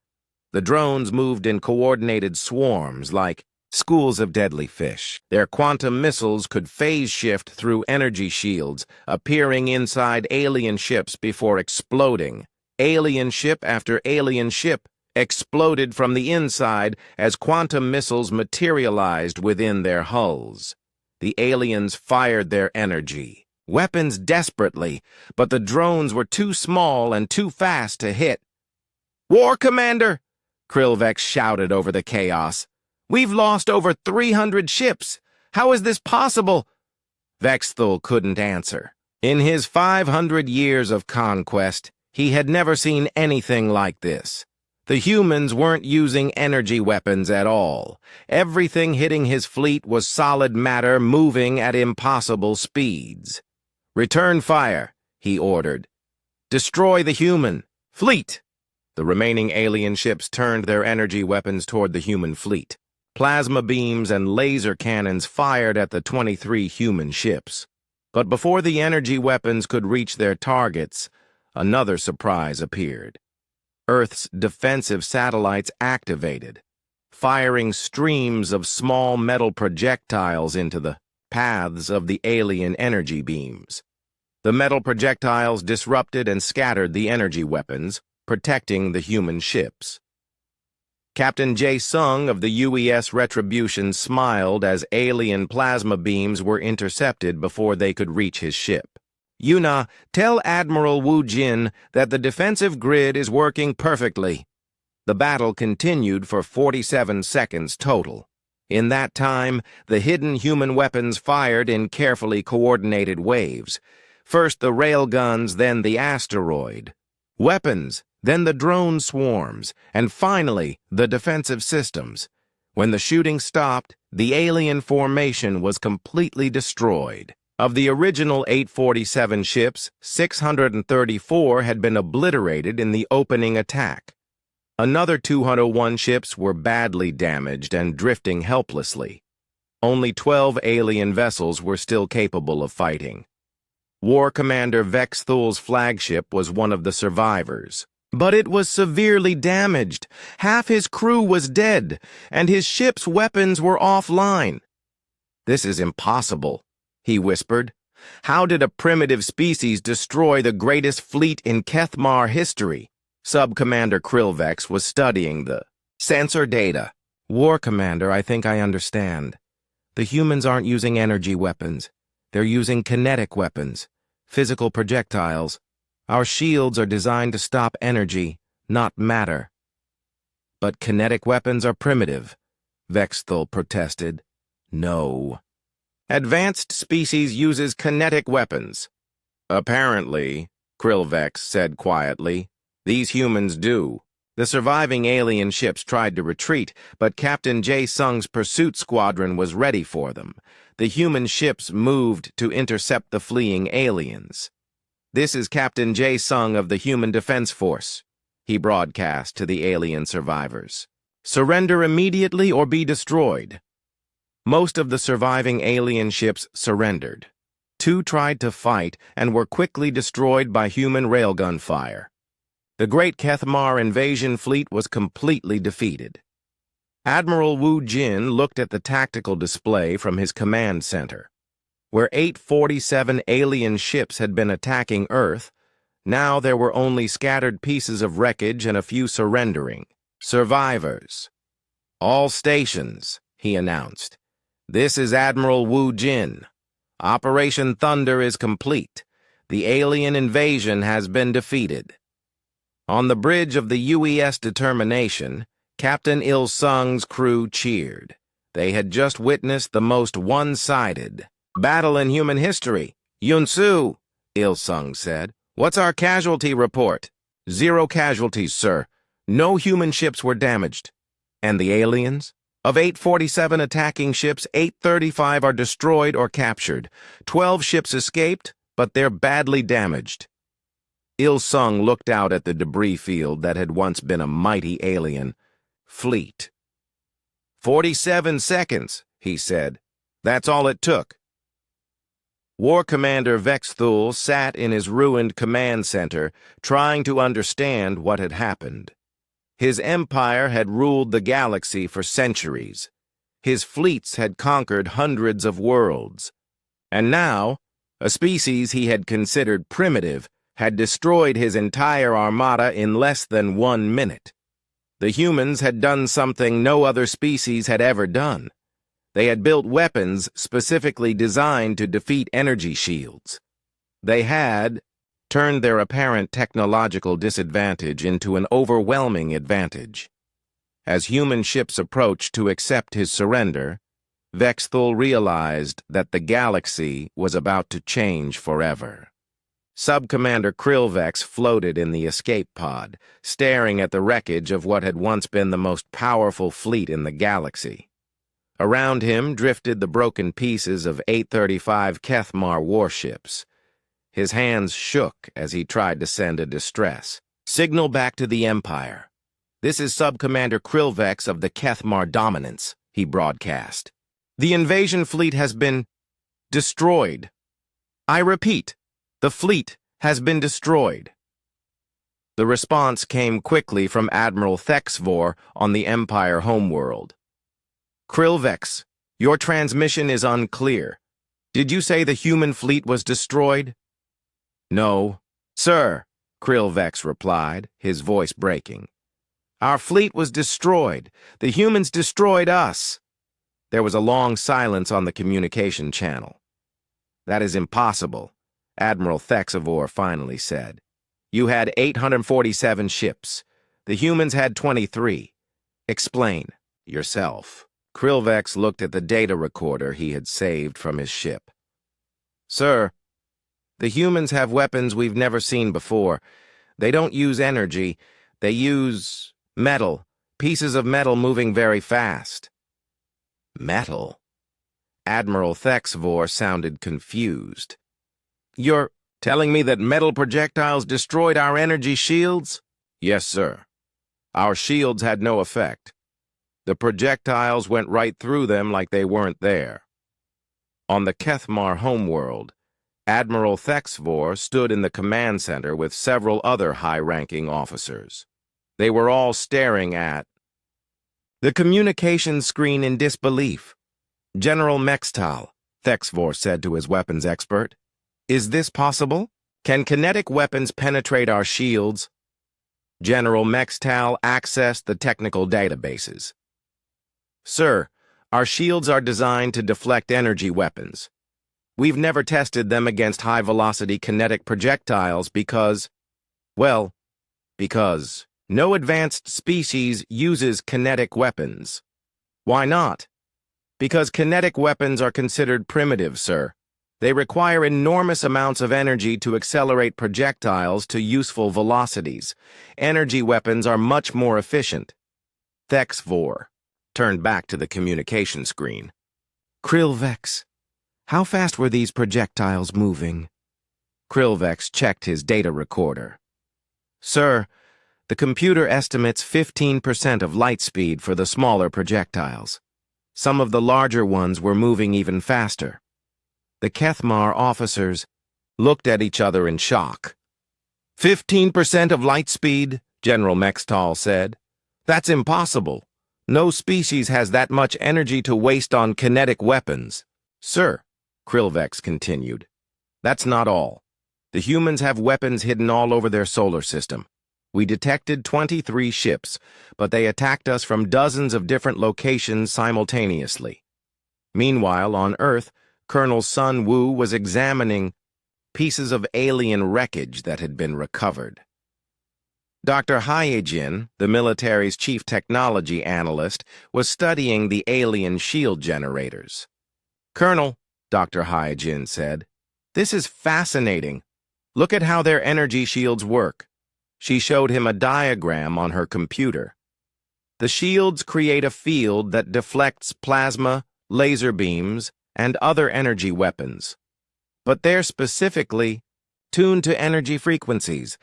The drones moved in coordinated swarms like schools of deadly fish. Their quantum missiles could phase shift through energy shields, appearing inside alien ships before exploding. Alien ship after alien ship exploded from the inside as quantum missiles materialized within their hulls. The aliens fired their energy weapons desperately, but the drones were too small and too fast to hit. "War Commander!" Krillvex shouted over the chaos. "We've lost over 300 ships. How is this possible?" Vexthul couldn't answer. In his 500 years of conquest, he had never seen anything like this. The humans weren't using energy weapons at all. Everything hitting his fleet was solid matter moving at impossible speeds. "Return fire," he ordered. "Destroy the human fleet." The remaining alien ships turned their energy weapons toward the human fleet. Plasma beams and laser cannons fired at the 23 human ships. But before the energy weapons could reach their targets, another surprise appeared. Earth's defensive satellites activated, firing streams of small metal projectiles into the paths of the alien energy beams. The metal projectiles disrupted and scattered the energy weapons, protecting the human ships. Captain Jae-sung of the UES Retribution smiled as alien plasma beams were intercepted before they could reach his ship. "Yuna, tell Admiral Wu Jin that the defensive grid is working perfectly." The battle continued for 47 seconds total. In that time, the hidden human weapons fired in carefully coordinated waves. First the railguns, then the asteroid. Weapons, then the drone swarms, and finally the defensive systems. When the shooting stopped, the alien formation was completely destroyed. Of the original 847 ships, 634 had been obliterated in the opening attack. Another 201 ships were badly damaged and drifting helplessly. Only 12 alien vessels were still capable of fighting. War Commander Vexthul's flagship was one of the survivors. But it was severely damaged. Half his crew was dead, and his ship's weapons were offline. "This is impossible," he whispered. "How did a primitive species destroy the greatest fleet in Kethmar history?" Sub-Commander Krillvex was studying the sensor data. "War Commander, I think I understand. The humans aren't using energy weapons. They're using kinetic weapons, physical projectiles. Our shields are designed to stop energy, not matter." "But kinetic weapons are primitive," Vexthul protested. "No. Advanced species uses kinetic weapons." "Apparently," Krillvex said quietly, "these humans do." The surviving alien ships tried to retreat, but Captain Jae-sung's pursuit squadron was ready for them. The human ships moved to intercept the fleeing aliens. "This is Captain Jae-sung of the Human Defense Force," he broadcast to the alien survivors. "Surrender immediately or be destroyed." Most of the surviving alien ships surrendered. 2 tried to fight and were quickly destroyed by human railgun fire. The Great Kethmar invasion fleet was completely defeated. Admiral Wu Jin looked at the tactical display from his command center. Where 847 alien ships had been attacking Earth, now there were only scattered pieces of wreckage and a few surrendering survivors. "All stations," he announced. "This is Admiral Wu Jin. Operation Thunder is complete. The alien invasion has been defeated." On the bridge of the UES Determination, Captain Il-sung's crew cheered. They had just witnessed the most one-sided battle in human history. "Yunsu," Il-sung said, "what's our casualty report?" "0 casualties, sir. No human ships were damaged." "And the aliens?" "Of 847 attacking ships, 835 are destroyed or captured. 12 ships escaped, but they're badly damaged." Il-sung looked out at the debris field that had once been a mighty alien fleet. 47 seconds, he said. "That's all it took." War Commander Vexthul sat in his ruined command center, trying to understand what had happened. His empire had ruled the galaxy for centuries. His fleets had conquered hundreds of worlds. And now, a species he had considered primitive had destroyed his entire armada in less than 1 minute. The humans had done something no other species had ever done. They had built weapons specifically designed to defeat energy shields. They had turned their apparent technological disadvantage into an overwhelming advantage. As human ships approached to accept his surrender, Vexthul realized that the galaxy was about to change forever. Sub-Commander Krillvex floated in the escape pod, staring at the wreckage of what had once been the most powerful fleet in the galaxy. Around him drifted the broken pieces of 835 Kethmar warships. His hands shook as he tried to send a distress signal back to the Empire. "This is Sub-Commander Krillvex of the Kethmar Dominance," he broadcast. "The invasion fleet has been destroyed. I repeat, the fleet has been destroyed." The response came quickly from Admiral Thexvor on the Empire homeworld. "Krillvex, your transmission is unclear. Did you say the human fleet was destroyed?" "No, sir," Krillvex replied, his voice breaking. "Our fleet was destroyed. The humans destroyed us." There was a long silence on the communication channel. "That is impossible," Admiral Thexvor finally said. "You had 847 ships. The humans had 23. Explain yourself." Krillvex looked at the data recorder he had saved from his ship. "Sir, the humans have weapons we've never seen before. They don't use energy. They use metal, pieces of metal moving very fast." "Metal?" Admiral Thexvor sounded confused. "You're telling me that metal projectiles destroyed our energy shields?" "Yes, sir. Our shields had no effect. The projectiles went right through them like they weren't there." On the Kethmar homeworld, Admiral Thexvor stood in the command center with several other high-ranking officers. They were all staring at the communication screen in disbelief. "General Mextal," Thexvor said to his weapons expert, "is this possible? Can kinetic weapons penetrate our shields?" General Mextal accessed the technical databases. "Sir, our shields are designed to deflect energy weapons. We've never tested them against high-velocity kinetic projectiles because no advanced species uses kinetic weapons." "Why not?" "Because kinetic weapons are considered primitive, sir. They require enormous amounts of energy to accelerate projectiles to useful velocities. Energy weapons are much more efficient." Thexvor turned back to the communication screen. "Krillvex, how fast were these projectiles moving?" Krillvex checked his data recorder. "Sir, the computer estimates 15% of light speed for the smaller projectiles. Some of the larger ones were moving even faster." The Kethmar officers looked at each other in shock. 15% of light speed, General Mextal said. "That's impossible. No species has that much energy to waste on kinetic weapons." "Sir," Krillvex continued, "that's not all. The humans have weapons hidden all over their solar system. We detected 23 ships, but they attacked us from dozens of different locations simultaneously. Meanwhile, on Earth, Colonel Sun Wu was examining pieces of alien wreckage that had been recovered. Dr. Hyejin, the military's chief technology analyst, was studying the alien shield generators. "Colonel," Dr. Hyejin said, "this is fascinating. Look at how their energy shields work." She showed him a diagram on her computer. "The shields create a field that deflects plasma, laser beams, and other energy weapons. But they're specifically tuned to energy frequencies.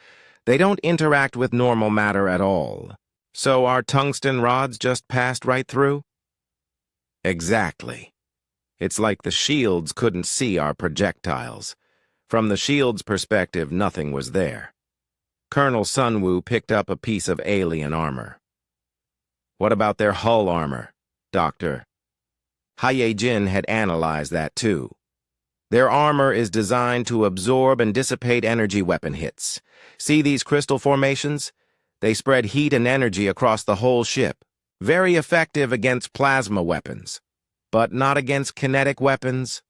They don't interact with normal matter at all. So our tungsten rods just passed right through?" "Exactly. It's like the shields couldn't see our projectiles. From the shield's perspective, nothing was there. Colonel Sunwoo picked up a piece of alien armor. What about their hull armor, Doctor? Haye-jin had analyzed that too. Their armor is designed to absorb and dissipate energy weapon hits. See these crystal formations? They spread heat and energy across the whole ship. Very effective against plasma weapons. But not against kinetic weapons?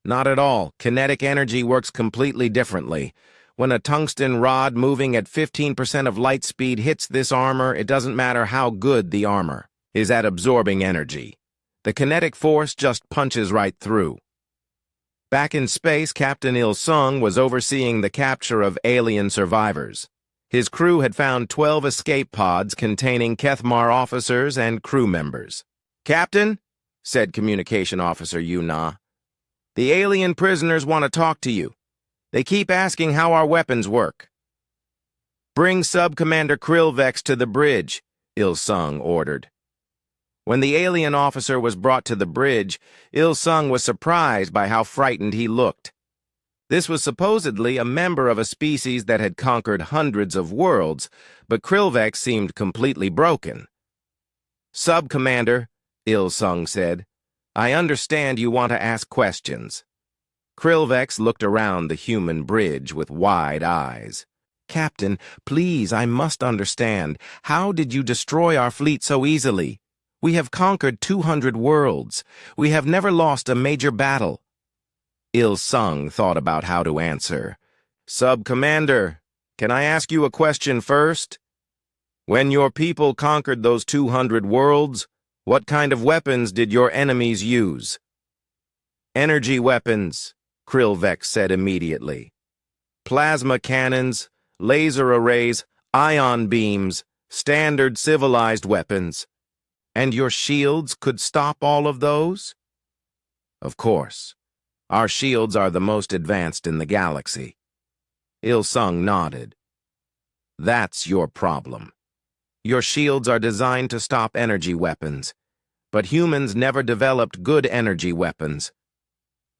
Not at all. Kinetic energy works completely differently. When a tungsten rod moving at 15% of light speed hits this armor, it doesn't matter how good the armor is at absorbing energy. The kinetic force just punches right through. Back in space, Captain Il-sung was overseeing the capture of alien survivors. His crew had found 12 escape pods containing Kethmar officers and crew members. "Captain," said Communication Officer Yuna, "the alien prisoners want to talk to you. They keep asking how our weapons work." "Bring Sub-Commander Krillvex to the bridge," Il-sung ordered. When the alien officer was brought to the bridge, Il-sung was surprised by how frightened he looked. This was supposedly a member of a species that had conquered hundreds of worlds, but Krillvex seemed completely broken. "Sub-Commander," Il-sung said, "I understand you want to ask questions." Krillvex looked around the human bridge with wide eyes. "Captain, please, I must understand. How did you destroy our fleet so easily? We have conquered 200 worlds. We have never lost a major battle." Il-sung thought about how to answer. "Sub-Commander, can I ask you a question first? When your people conquered those 200 worlds, what kind of weapons did your enemies use?" "Energy weapons," Krillvex said immediately. "Plasma cannons, laser arrays, ion beams, standard civilized weapons. And your shields could stop all of those?" "Of course. Our shields are the most advanced in the galaxy." Il-sung nodded. "That's your problem. Your shields are designed to stop energy weapons, but humans never developed good energy weapons."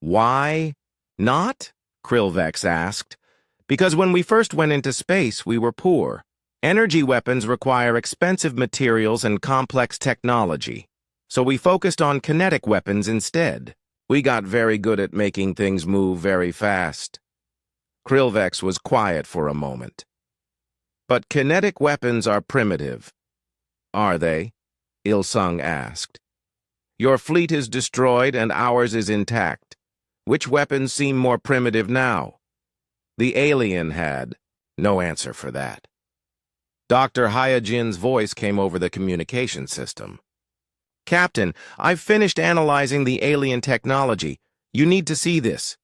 "Why not?" Krillvex asked. "Because when we first went into space, we were poor. Energy weapons require expensive materials and complex technology, so we focused on kinetic weapons instead. We got very good at making things move very fast." Krillvex was quiet for a moment. "But kinetic weapons are primitive." "Are they?" Il-sung asked. "Your fleet is destroyed and ours is intact. Which weapons seem more primitive now?" "The alien had no answer for that." Dr. Haye-jin's voice came over the communication system. "Captain, I've finished analyzing the alien technology. You need to see this."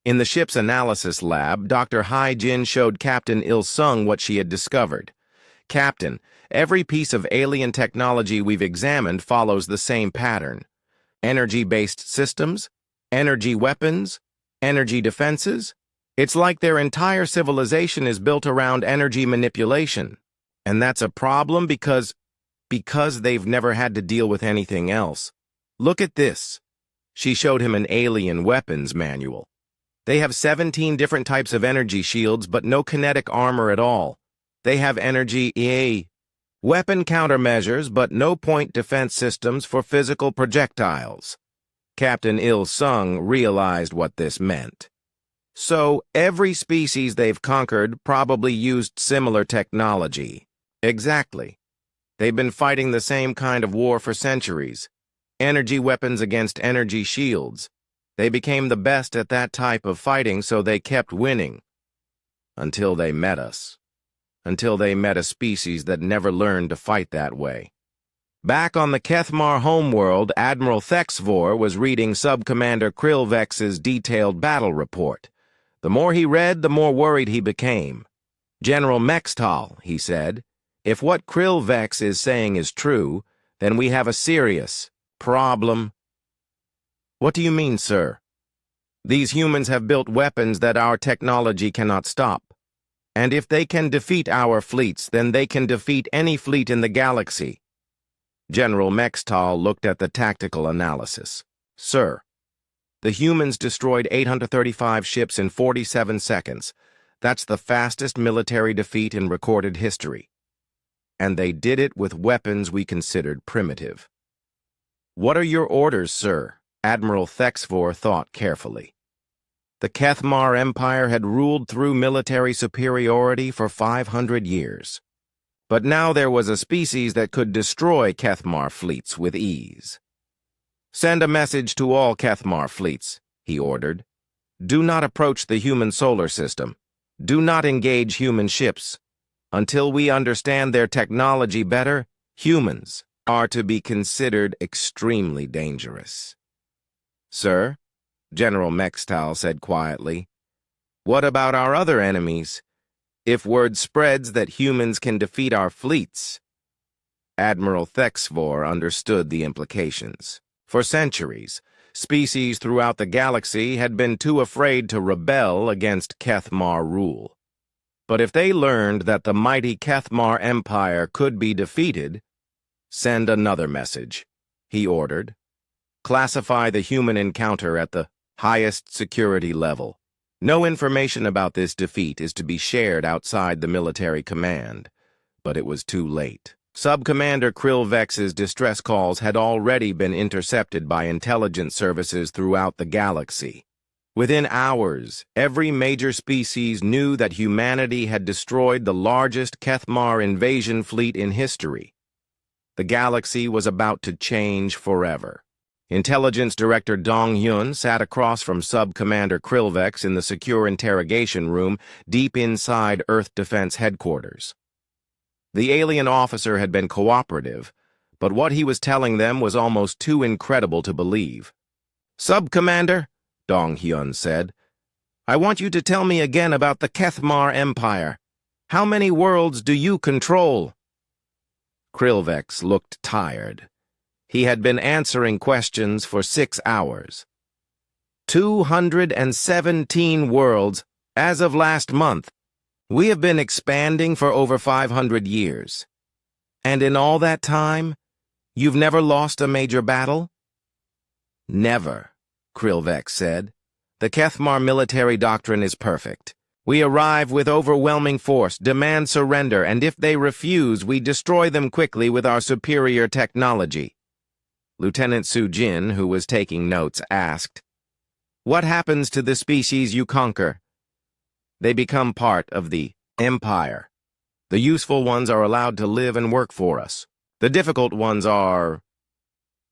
In the ship's analysis lab, Dr. Haye-jin showed Captain Il-sung what she had discovered. "Captain, every piece of alien technology we've examined follows the same pattern. Energy-based systems, energy weapons, energy defenses. It's like their entire civilization is built around energy manipulation. And that's a problem because they've never had to deal with anything else. Look at this." She showed him an alien weapons manual. "They have 17 different types of energy shields, but no kinetic armor at all. They have energy weapon countermeasures, but no point defense systems for physical projectiles." Captain Il-sung realized what this meant. "So, every species they've conquered probably used similar technology." "Exactly. They've been fighting the same kind of war for centuries. Energy weapons against energy shields. They became the best at that type of fighting, so they kept winning. Until they met us. Until they met a species that never learned to fight that way." Back on the Kethmar homeworld, Admiral Thexvor was reading Sub-Commander Krillvex's detailed battle report. The more he read, the more worried he became. "General Mextal," he said, "if what Krillvex is saying is true, then we have a serious problem." "What do you mean, sir?" "These humans have built weapons that our technology cannot stop. And if they can defeat our fleets, then they can defeat any fleet in the galaxy." General Mextal looked at the tactical analysis. Sir, the humans destroyed 835 ships in 47 seconds. That's the fastest military defeat in recorded history. And they did it with weapons we considered primitive. What are your orders, sir? Admiral Thexvor thought carefully. The Kethmar Empire had ruled through military superiority for 500 years. But now there was a species that could destroy Kethmar fleets with ease. Send a message to all Kethmar fleets, he ordered. Do not approach the human solar system. Do not engage human ships. Until we understand their technology better, humans are to be considered extremely dangerous. Sir, General Mextal said quietly, what about our other enemies? If word spreads that humans can defeat our fleets. Admiral Thexvor understood the implications. For centuries, species throughout the galaxy had been too afraid to rebel against Kethmar rule. But if they learned that the mighty Kethmar Empire could be defeated, send another message, he ordered. Classify the human encounter at the highest security level. No information about this defeat is to be shared outside the military command, but it was too late. Sub-Commander Krillvex's distress calls had already been intercepted by intelligence services throughout the galaxy. Within hours, every major species knew that humanity had destroyed the largest Kethmar invasion fleet in history. The galaxy was about to change forever. Intelligence Director Dong Hyun sat across from Sub-Commander Krillvex in the secure interrogation room deep inside Earth Defense Headquarters. The alien officer had been cooperative, but what he was telling them was almost too incredible to believe. Sub-Commander, Dong Hyun said, I want you to tell me again about the Kethmar Empire. How many worlds do you control? Krillvex looked tired. He had been answering questions for 6 hours. 217 worlds as of last month. We have been expanding for over 500 years. And in all that time, you've never lost a major battle? Never, Krillvex said. The Kethmar military doctrine is perfect. We arrive with overwhelming force, demand surrender, and if they refuse, we destroy them quickly with our superior technology. Lieutenant Sujin, who was taking notes, asked, What happens to the species you conquer? They become part of the Empire. The useful ones are allowed to live and work for us. The difficult ones are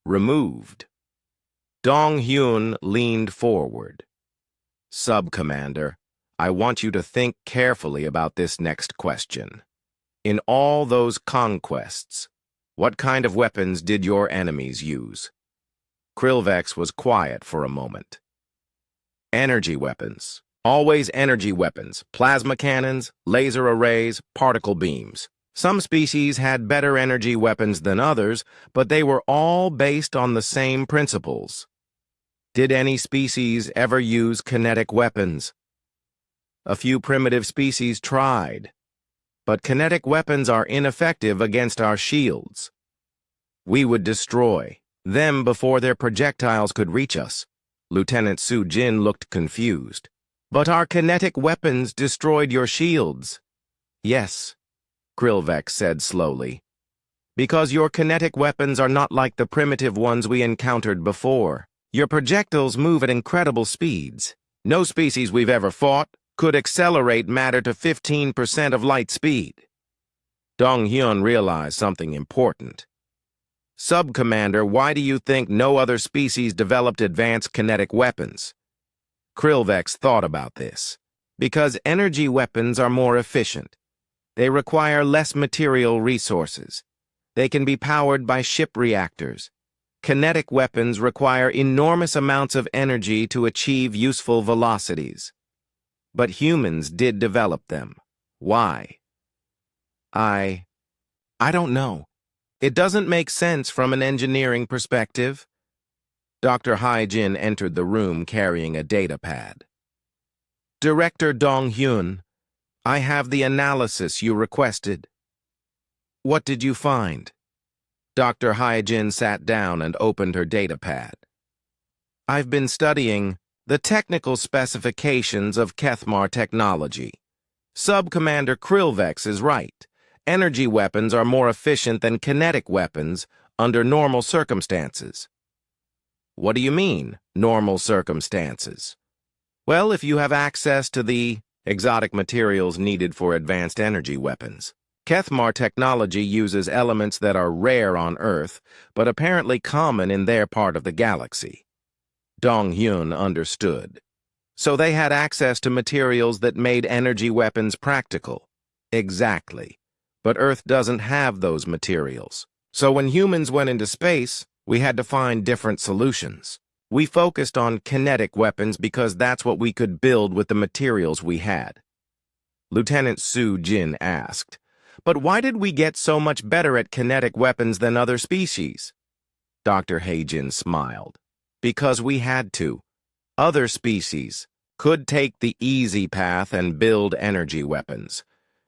removed. Dong Hyun leaned forward. Sub-Commander, I want you to think carefully about this next question. In all those conquests, what kind of weapons did your enemies use? Krillvex was quiet for a moment. Energy weapons. Always energy weapons, plasma cannons, laser arrays, particle beams. Some species had better energy weapons than others, but they were all based on the same principles. Did any species ever use kinetic weapons? A few primitive species tried, but kinetic weapons are ineffective against our shields. We would destroy them before their projectiles could reach us. Lieutenant Sujin looked confused. But our kinetic weapons destroyed your shields. Yes, Krillvex said slowly. Because your kinetic weapons are not like the primitive ones we encountered before. Your projectiles move at incredible speeds. No species we've ever fought could accelerate matter to 15% of light speed. Dong Hyun realized something important. Sub-Commander, why do you think no other species developed advanced kinetic weapons? Krillvex thought about this. Because energy weapons are more efficient. They require less material resources. They can be powered by ship reactors. Kinetic weapons require enormous amounts of energy to achieve useful velocities. But humans did develop them. Why? I don't know. It doesn't make sense from an engineering perspective. Dr. Haijin entered the room carrying a data pad. Director Dong Hyun, I have the analysis you requested. What did you find? Dr. Haijin sat down and opened her data pad. I've been studying the technical specifications of Kethmar technology. Sub-Commander Krillvex is right. Energy weapons are more efficient than kinetic weapons under normal circumstances. What do you mean, normal circumstances? Well, if you have access to the exotic materials needed for advanced energy weapons. Kethmar technology uses elements that are rare on Earth, but apparently common in their part of the galaxy. Dong-hyun understood. So they had access to materials that made energy weapons practical. Exactly. But Earth doesn't have those materials. So when humans went into space, we had to find different solutions. We focused on kinetic weapons because that's what we could build with the materials we had. Lieutenant Su Jin asked, "But why did we get so much better at kinetic weapons than other species?" Dr. Heijin smiled. "Because we had to. Other species could take the easy path and build energy weapons.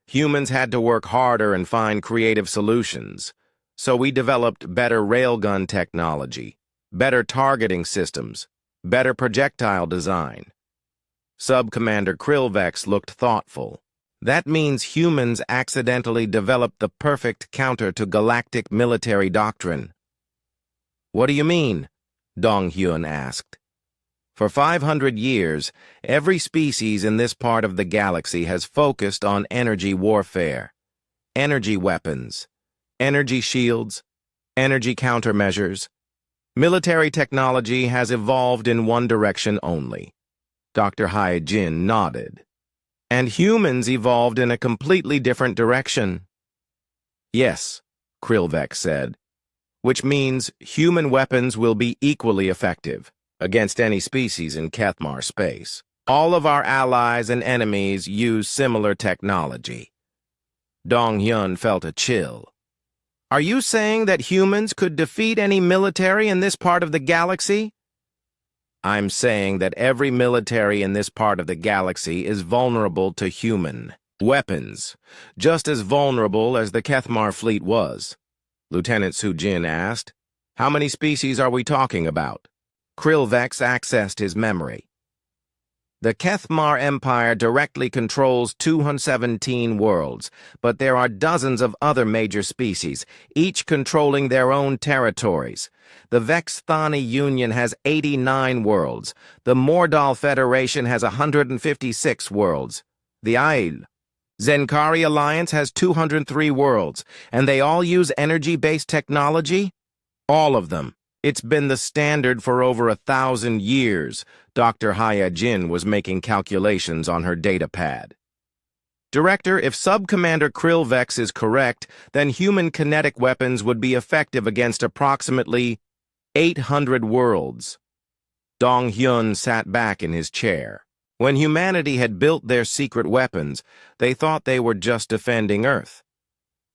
Humans had to work harder and find creative solutions. So we developed better railgun technology, better targeting systems, better projectile design." Sub-Commander Krillvex looked thoughtful. "That means humans accidentally developed the perfect counter to galactic military doctrine." "What do you mean?" Dong-hyun asked. "For 500 years, every species in this part of the galaxy has focused on energy warfare, energy weapons, energy shields, energy countermeasures. Military technology has evolved in one direction only." Dr. Hae-jin nodded. "And humans evolved in a completely different direction." "Yes," Krillvex said, "which means human weapons will be equally effective against any species in Kethmar space. All of our allies and enemies use similar technology." Dong-hyun felt a chill. "Are you saying that humans could defeat any military in this part of the galaxy?" "I'm saying that every military in this part of the galaxy is vulnerable to human weapons, just as vulnerable as the Kethmar fleet was." Lieutenant Sujin asked, "How many species are we talking about?" Krillvex accessed his memory. "The Kethmar Empire directly controls 217 worlds, but there are dozens of other major species, each controlling their own territories. The Vexthani Union has 89 worlds. The Mordal Federation has 156 worlds. The Ail Zenkari Alliance has 203 worlds, and they all use energy-based technology? All of them. It's been the standard for over 1,000 years." Dr. Hae-jin was making calculations on her data pad. "Director, if Sub-Commander Krillvex is correct, then human kinetic weapons would be effective against approximately 800 worlds." Dong-hyun sat back in his chair. When humanity had built their secret weapons, they thought they were just defending Earth.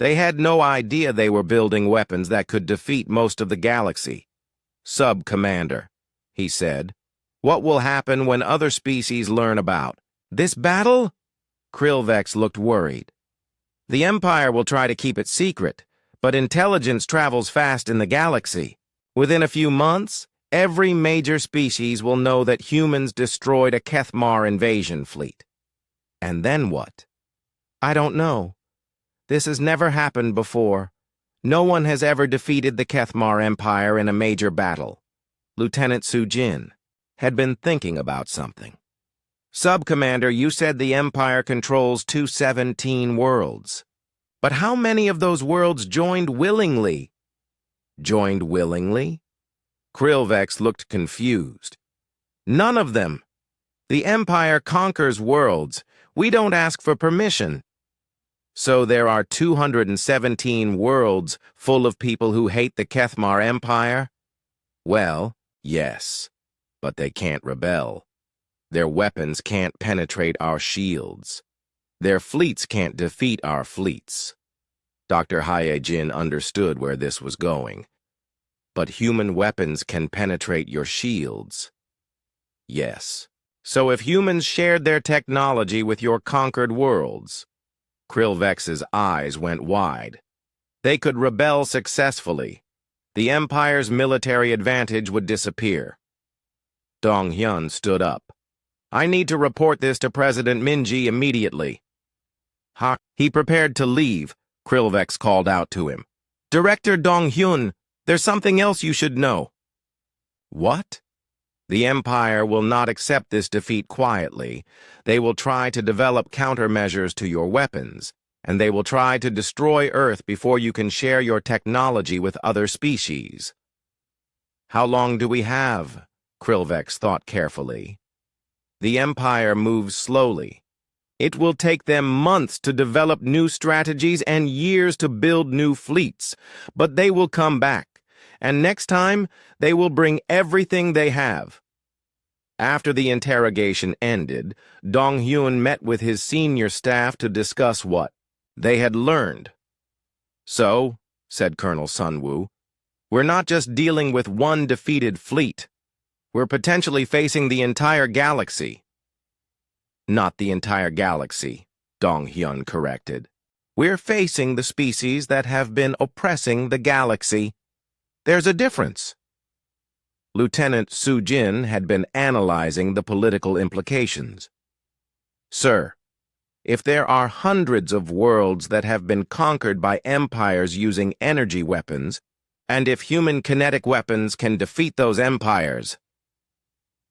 They had no idea they were building weapons that could defeat most of the galaxy. "Sub-Commander," he said, "what will happen when other species learn about this battle?" Krillvex looked worried. "The Empire will try to keep it secret, but intelligence travels fast in the galaxy. Within a few months, every major species will know that humans destroyed a Kethmar invasion fleet. And then what? I don't know. This has never happened before. No one has ever defeated the Kethmar Empire in a major battle." Lieutenant Sujin had been thinking about something. "Sub-Commander, you said the Empire controls 217 worlds. But how many of those worlds joined willingly?" "Joined willingly?" Krillvex looked confused. "None of them. The Empire conquers worlds. We don't ask for permission. So there are 217 worlds full of people who hate the Kethmar Empire? Well, yes, but they can't rebel. Their weapons can't penetrate our shields. Their fleets can't defeat our fleets." Dr. Hae-jin understood where this was going. "But human weapons can penetrate your shields." "Yes. So if humans shared their technology with your conquered worlds," Krillvex's eyes went wide, "they could rebel successfully. The Empire's military advantage would disappear." Dong-hyun stood up. I need to report this to President Minji immediately. He prepared to leave. Krillvex called out to him. Director Dong-hyun, there's something else you should know. What? The Empire will not accept this defeat quietly. They will try to develop countermeasures to your weapons, and they will try to destroy Earth before you can share your technology with other species. How long do we have? Krillvex thought carefully. The Empire moves slowly. It will take them months to develop new strategies and years to build new fleets, but they will come back, and next time they will bring everything they have. After the interrogation ended, Dong-hyun met with his senior staff to discuss what they had learned. So, said Colonel Sunwoo, we're not just dealing with one defeated fleet. We're potentially facing the entire galaxy. Not the entire galaxy, Dong-hyun corrected. We're facing the species that have been oppressing the galaxy. There's a difference. Lieutenant Soo-jin had been analyzing the political implications. Sir, if there are hundreds of worlds that have been conquered by empires using energy weapons, and if human kinetic weapons can defeat those empires,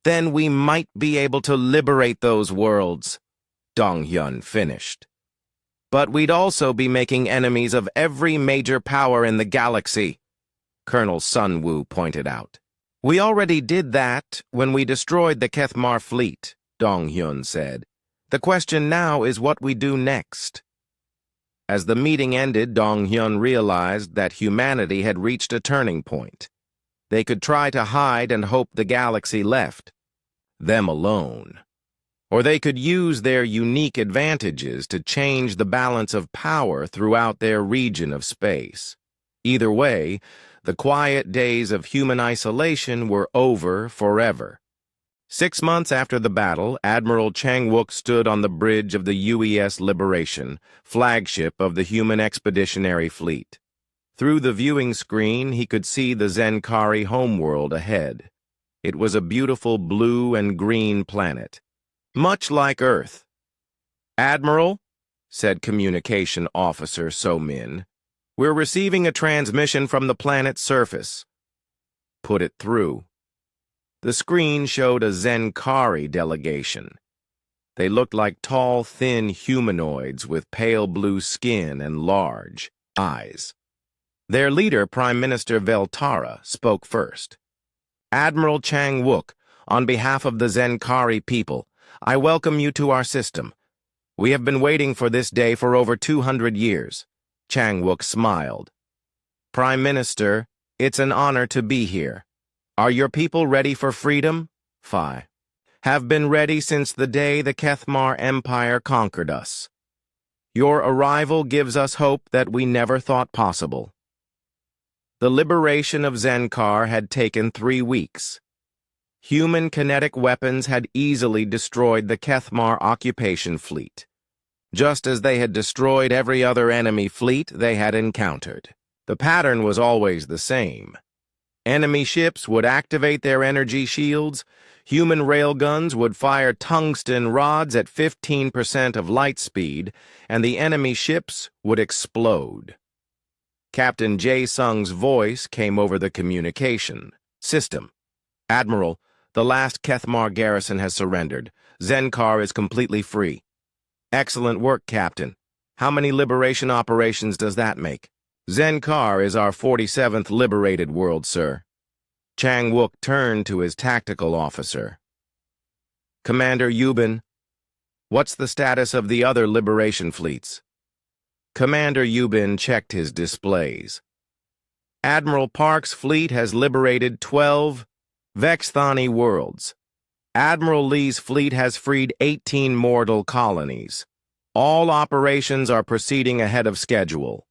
then we might be able to liberate those worlds, Dong-hyun finished. But we'd also be making enemies of every major power in the galaxy, Colonel Sunwoo pointed out. We already did that when we destroyed the Kethmar fleet, Dong-hyun said. The question now is what we do next. As the meeting ended, Dong-hyun realized that humanity had reached a turning point. They could try to hide and hope the galaxy left them alone. Or they could use their unique advantages to change the balance of power throughout their region of space. Either way, the quiet days of human isolation were over forever. 6 months after the battle, Admiral Chang-wook stood on the bridge of the UES Liberation, flagship of the human expeditionary fleet. Through the viewing screen, he could see the Zenkari homeworld ahead. It was a beautiful blue and green planet, much like Earth. Admiral, said Communication Officer So-min, we're receiving a transmission from the planet's surface. Put it through. The screen showed a Zenkari delegation. They looked like tall, thin humanoids with pale blue skin and large eyes. Their leader, Prime Minister Veltara, spoke first. Admiral Chang-wook, on behalf of the Zenkari people, I welcome you to our system. We have been waiting for this day for over 200 years. Chang-wook smiled. Prime Minister, it's an honor to be here. Are your people ready for freedom? Phi. Have been ready since the day the Kethmar Empire conquered us. Your arrival gives us hope that we never thought possible. The liberation of Zenkar had taken 3 weeks. Human kinetic weapons had easily destroyed the Kethmar occupation fleet, just as they had destroyed every other enemy fleet they had encountered. The pattern was always the same. Enemy ships would activate their energy shields, human railguns would fire tungsten rods at 15% of light speed, and the enemy ships would explode. Captain Jae-sung's voice came over the communication system. Admiral, the last Kethmar garrison has surrendered. Zenkar is completely free. Excellent work, Captain. How many liberation operations does that make? Zenkar is our 47th liberated world, sir. Chang-wook turned to his tactical officer. Commander Yubin, what's the status of the other liberation fleets? Commander Yubin checked his displays. Admiral Park's fleet has liberated 12 Vexthani worlds. Admiral Lee's fleet has freed 18 mortal colonies. All operations are proceeding ahead of schedule.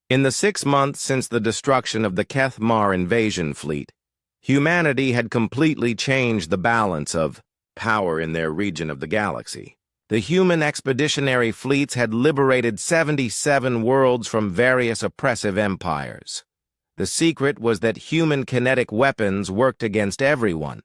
In the 6 months since the destruction of the Kethmar invasion fleet, humanity had completely changed the balance of power in their region of the galaxy. The human expeditionary fleets had liberated 77 worlds from various oppressive empires. The secret was that human kinetic weapons worked against everyone.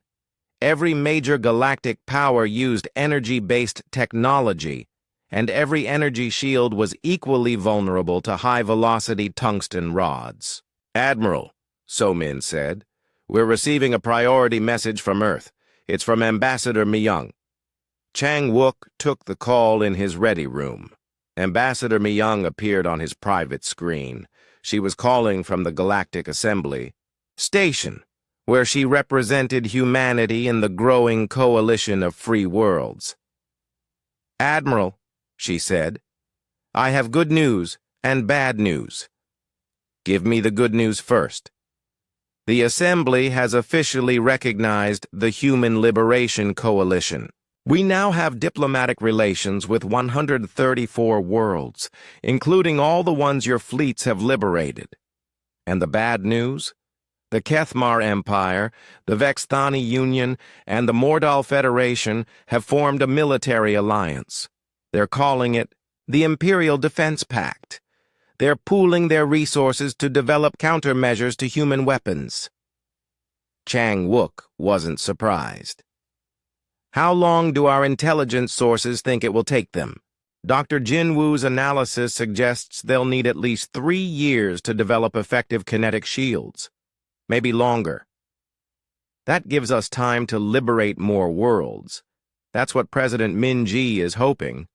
Every major galactic power used energy-based technology, and every energy shield was equally vulnerable to high-velocity tungsten rods. "Admiral," So-Min said, "we're receiving a priority message from Earth. It's from Ambassador Myung." Chang Wook took the call in his ready room. Ambassador Myung appeared on his private screen. She was calling from the Galactic Assembly Station, where she represented humanity in the growing coalition of free worlds. "Admiral," she said, "I have good news and bad news." "Give me the good news first." "The Assembly has officially recognized the Human Liberation Coalition. We now have diplomatic relations with 134 worlds, including all the ones your fleets have liberated." "And the bad news? The Kethmar Empire, the Vexthani Union, and the Mordal Federation have formed a military alliance. They're calling it the Imperial Defense Pact. They're pooling their resources to develop countermeasures to human weapons." Chang Wook wasn't surprised. "How long do our intelligence sources think it will take them?" Dr. Jin Woo's analysis suggests they'll need at least 3 years to develop effective kinetic shields. Maybe longer. That gives us time to liberate more worlds. That's what President Min Ji is hoping.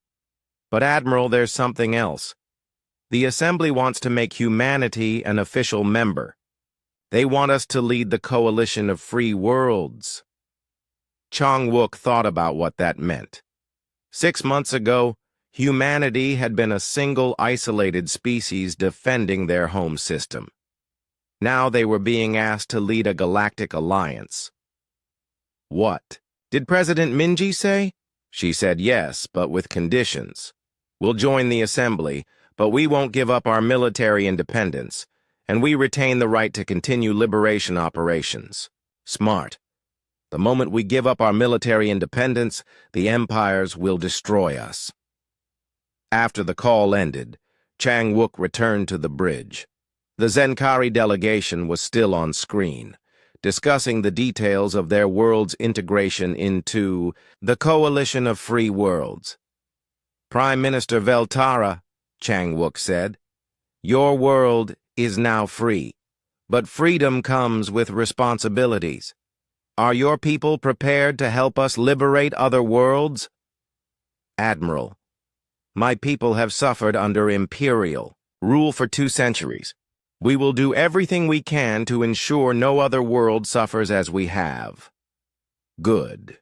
But Admiral, there's something else. The Assembly wants to make humanity an official member. They want us to lead the coalition of free worlds. Chang Wook thought about what that meant. 6 months ago, humanity had been a single isolated species defending their home system. Now they were being asked to lead a galactic alliance. "What? Did President Minji say?" She said yes, but with conditions. "We'll join the Assembly, but we won't give up our military independence, and we retain the right to continue liberation operations." Smart. The moment we give up our military independence, the empires will destroy us. After the call ended, Chang Wook returned to the bridge. The Zenkari delegation was still on screen, discussing the details of their world's integration into the Coalition of Free Worlds. "Prime Minister Veltara," Chang Wook said, "your world is now free, but freedom comes with responsibilities. Are your people prepared to help us liberate other worlds?" "Admiral, my people have suffered under imperial rule for 2 centuries. We will do everything we can to ensure no other world suffers as we have." "Good.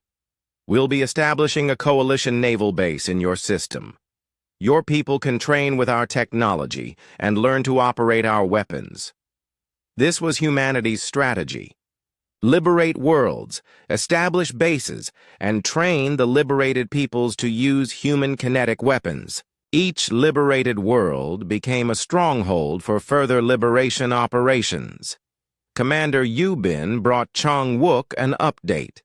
We'll be establishing a coalition naval base in your system. Your people can train with our technology and learn to operate our weapons." This was humanity's strategy. Liberate worlds, establish bases, and train the liberated peoples to use human kinetic weapons. Each liberated world became a stronghold for further liberation operations. Commander Yubin brought Chang Wook an update.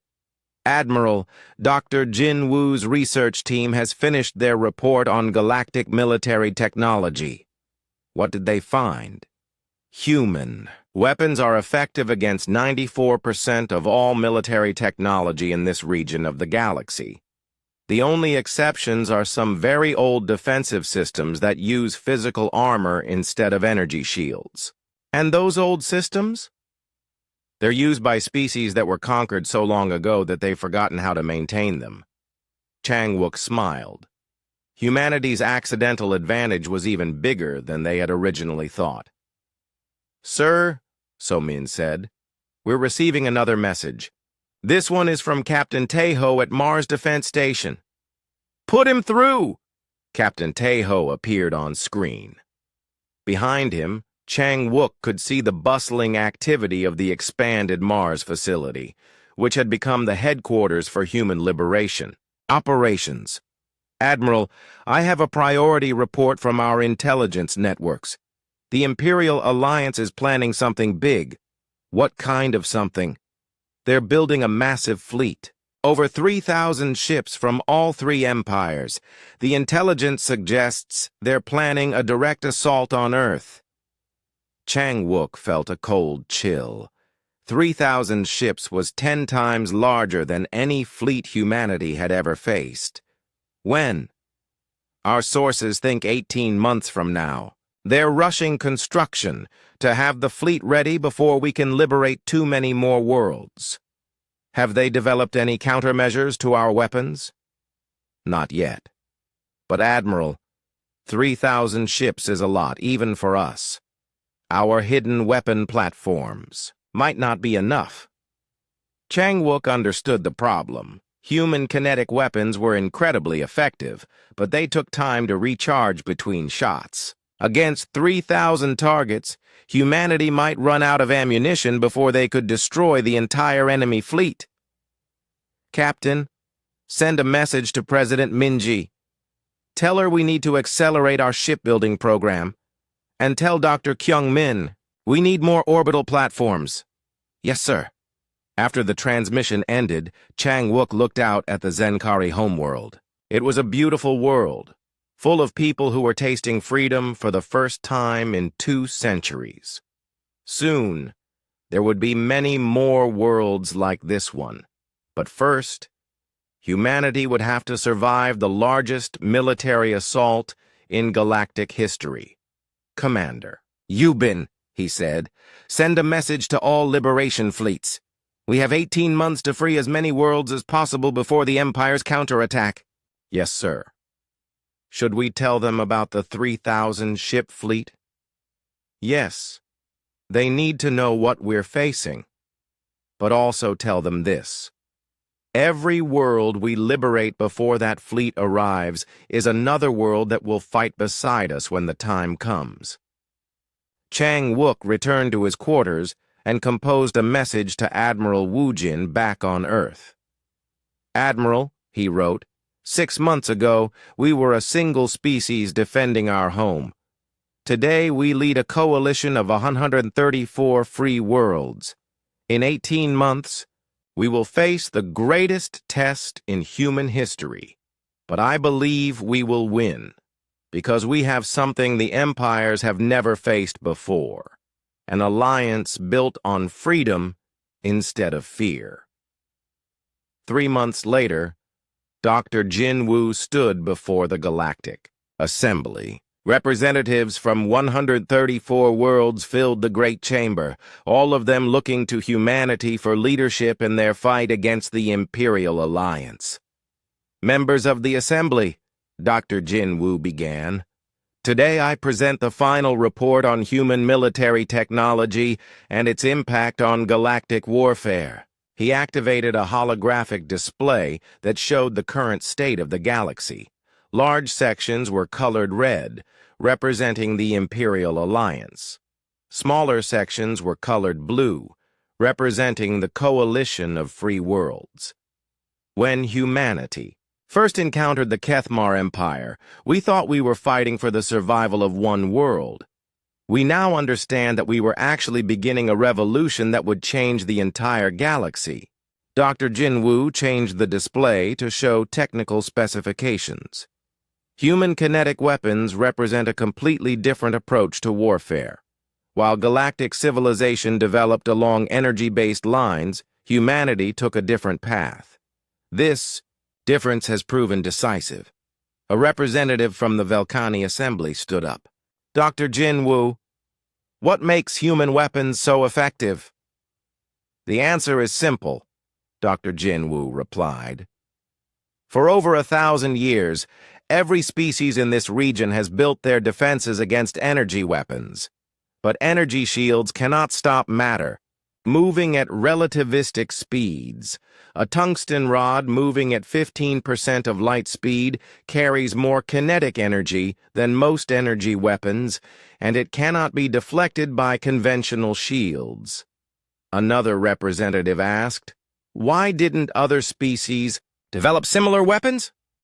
"Admiral, Dr. Jin Woo's research team has finished their report on galactic military technology." "What did they find?" "Human weapons are effective against 94% of all military technology in this region of the galaxy. The only exceptions are some very old defensive systems that use physical armor instead of energy shields." "And those old systems?" "They're used by species that were conquered so long ago that they've forgotten how to maintain them." Chang Wook smiled. Humanity's accidental advantage was even bigger than they had originally thought. "Sir," So-Min said, "we're receiving another message. This one is from Captain Teho at Mars Defense Station." "Put him through!" Captain Teho appeared on screen. Behind him, Chang Wook could see the bustling activity of the expanded Mars facility, which had become the headquarters for human liberation operations. "Admiral, I have a priority report from our intelligence networks. The Imperial Alliance is planning something big." "What kind of something?" "They're building a massive fleet. Over 3,000 ships from all 3 empires. The intelligence suggests they're planning a direct assault on Earth." Chang Wook felt a cold chill. 3,000 ships was 10 times larger than any fleet humanity had ever faced. When? Our sources think 18 months from now. They're rushing construction to have the fleet ready before we can liberate too many more worlds. Have they developed any countermeasures to our weapons? Not yet. But Admiral, 3,000 ships is a lot, even for us. Our hidden weapon platforms might not be enough. Chang-wook understood the problem. Human kinetic weapons were incredibly effective, but they took time to recharge between shots. Against 3,000 targets, humanity might run out of ammunition before they could destroy the entire enemy fleet. Captain, send a message to President Minji. Tell her we need to accelerate our shipbuilding program. And tell Dr. Kyung-min we need more orbital platforms. Yes, sir. After the transmission ended, Chang-wook looked out at the Zenkari homeworld. It was a beautiful world, full of people who were tasting freedom for the first time in 2 centuries. Soon, there would be many more worlds like this one. But first, humanity would have to survive the largest military assault in galactic history. Commander, Yubin, he said, send a message to all liberation fleets. We have 18 months to free as many worlds as possible before the Empire's counterattack. Yes, sir. Should we tell them about the 3,000 ship fleet? Yes. They need to know what we're facing. But also tell them this. Every world we liberate before that fleet arrives is another world that will fight beside us when the time comes. Chang-wook returned to his quarters and composed a message to Admiral Woojin back on Earth. Admiral, he wrote, 6 months ago, we were a single species defending our home. Today, we lead a coalition of 134 free worlds. In 18 months, we will face the greatest test in human history. But I believe we will win, because we have something the empires have never faced before, an alliance built on freedom instead of fear. 3 months later, Dr. Jin Woo stood before the Galactic Assembly. Representatives from 134 worlds filled the Great Chamber, all of them looking to humanity for leadership in their fight against the Imperial Alliance. Members of the Assembly, Dr. Jin Woo began. Today I present the final report on human military technology and its impact on galactic warfare. He activated a holographic display that showed the current state of the galaxy. Large sections were colored red, representing the Imperial Alliance. Smaller sections were colored blue, representing the coalition of free worlds. When humanity first encountered the Kethmar Empire, we thought we were fighting for the survival of one world. We now understand that we were actually beginning a revolution that would change the entire galaxy. Dr. Jin Woo changed the display to show technical specifications. Human kinetic weapons represent a completely different approach to warfare. While galactic civilization developed along energy-based lines, humanity took a different path. This difference has proven decisive. A representative from the Velkani Assembly stood up. Dr. Jin Woo, what makes human weapons so effective? The answer is simple, Dr. Jin Woo replied. For over 1,000 years, every species in this region has built their defenses against energy weapons. But energy shields cannot stop matter, moving at relativistic speeds. A tungsten rod moving at 15% of light speed carries more kinetic energy than most energy weapons, and it cannot be deflected by conventional shields. Another representative asked, why didn't other species develop similar weapons?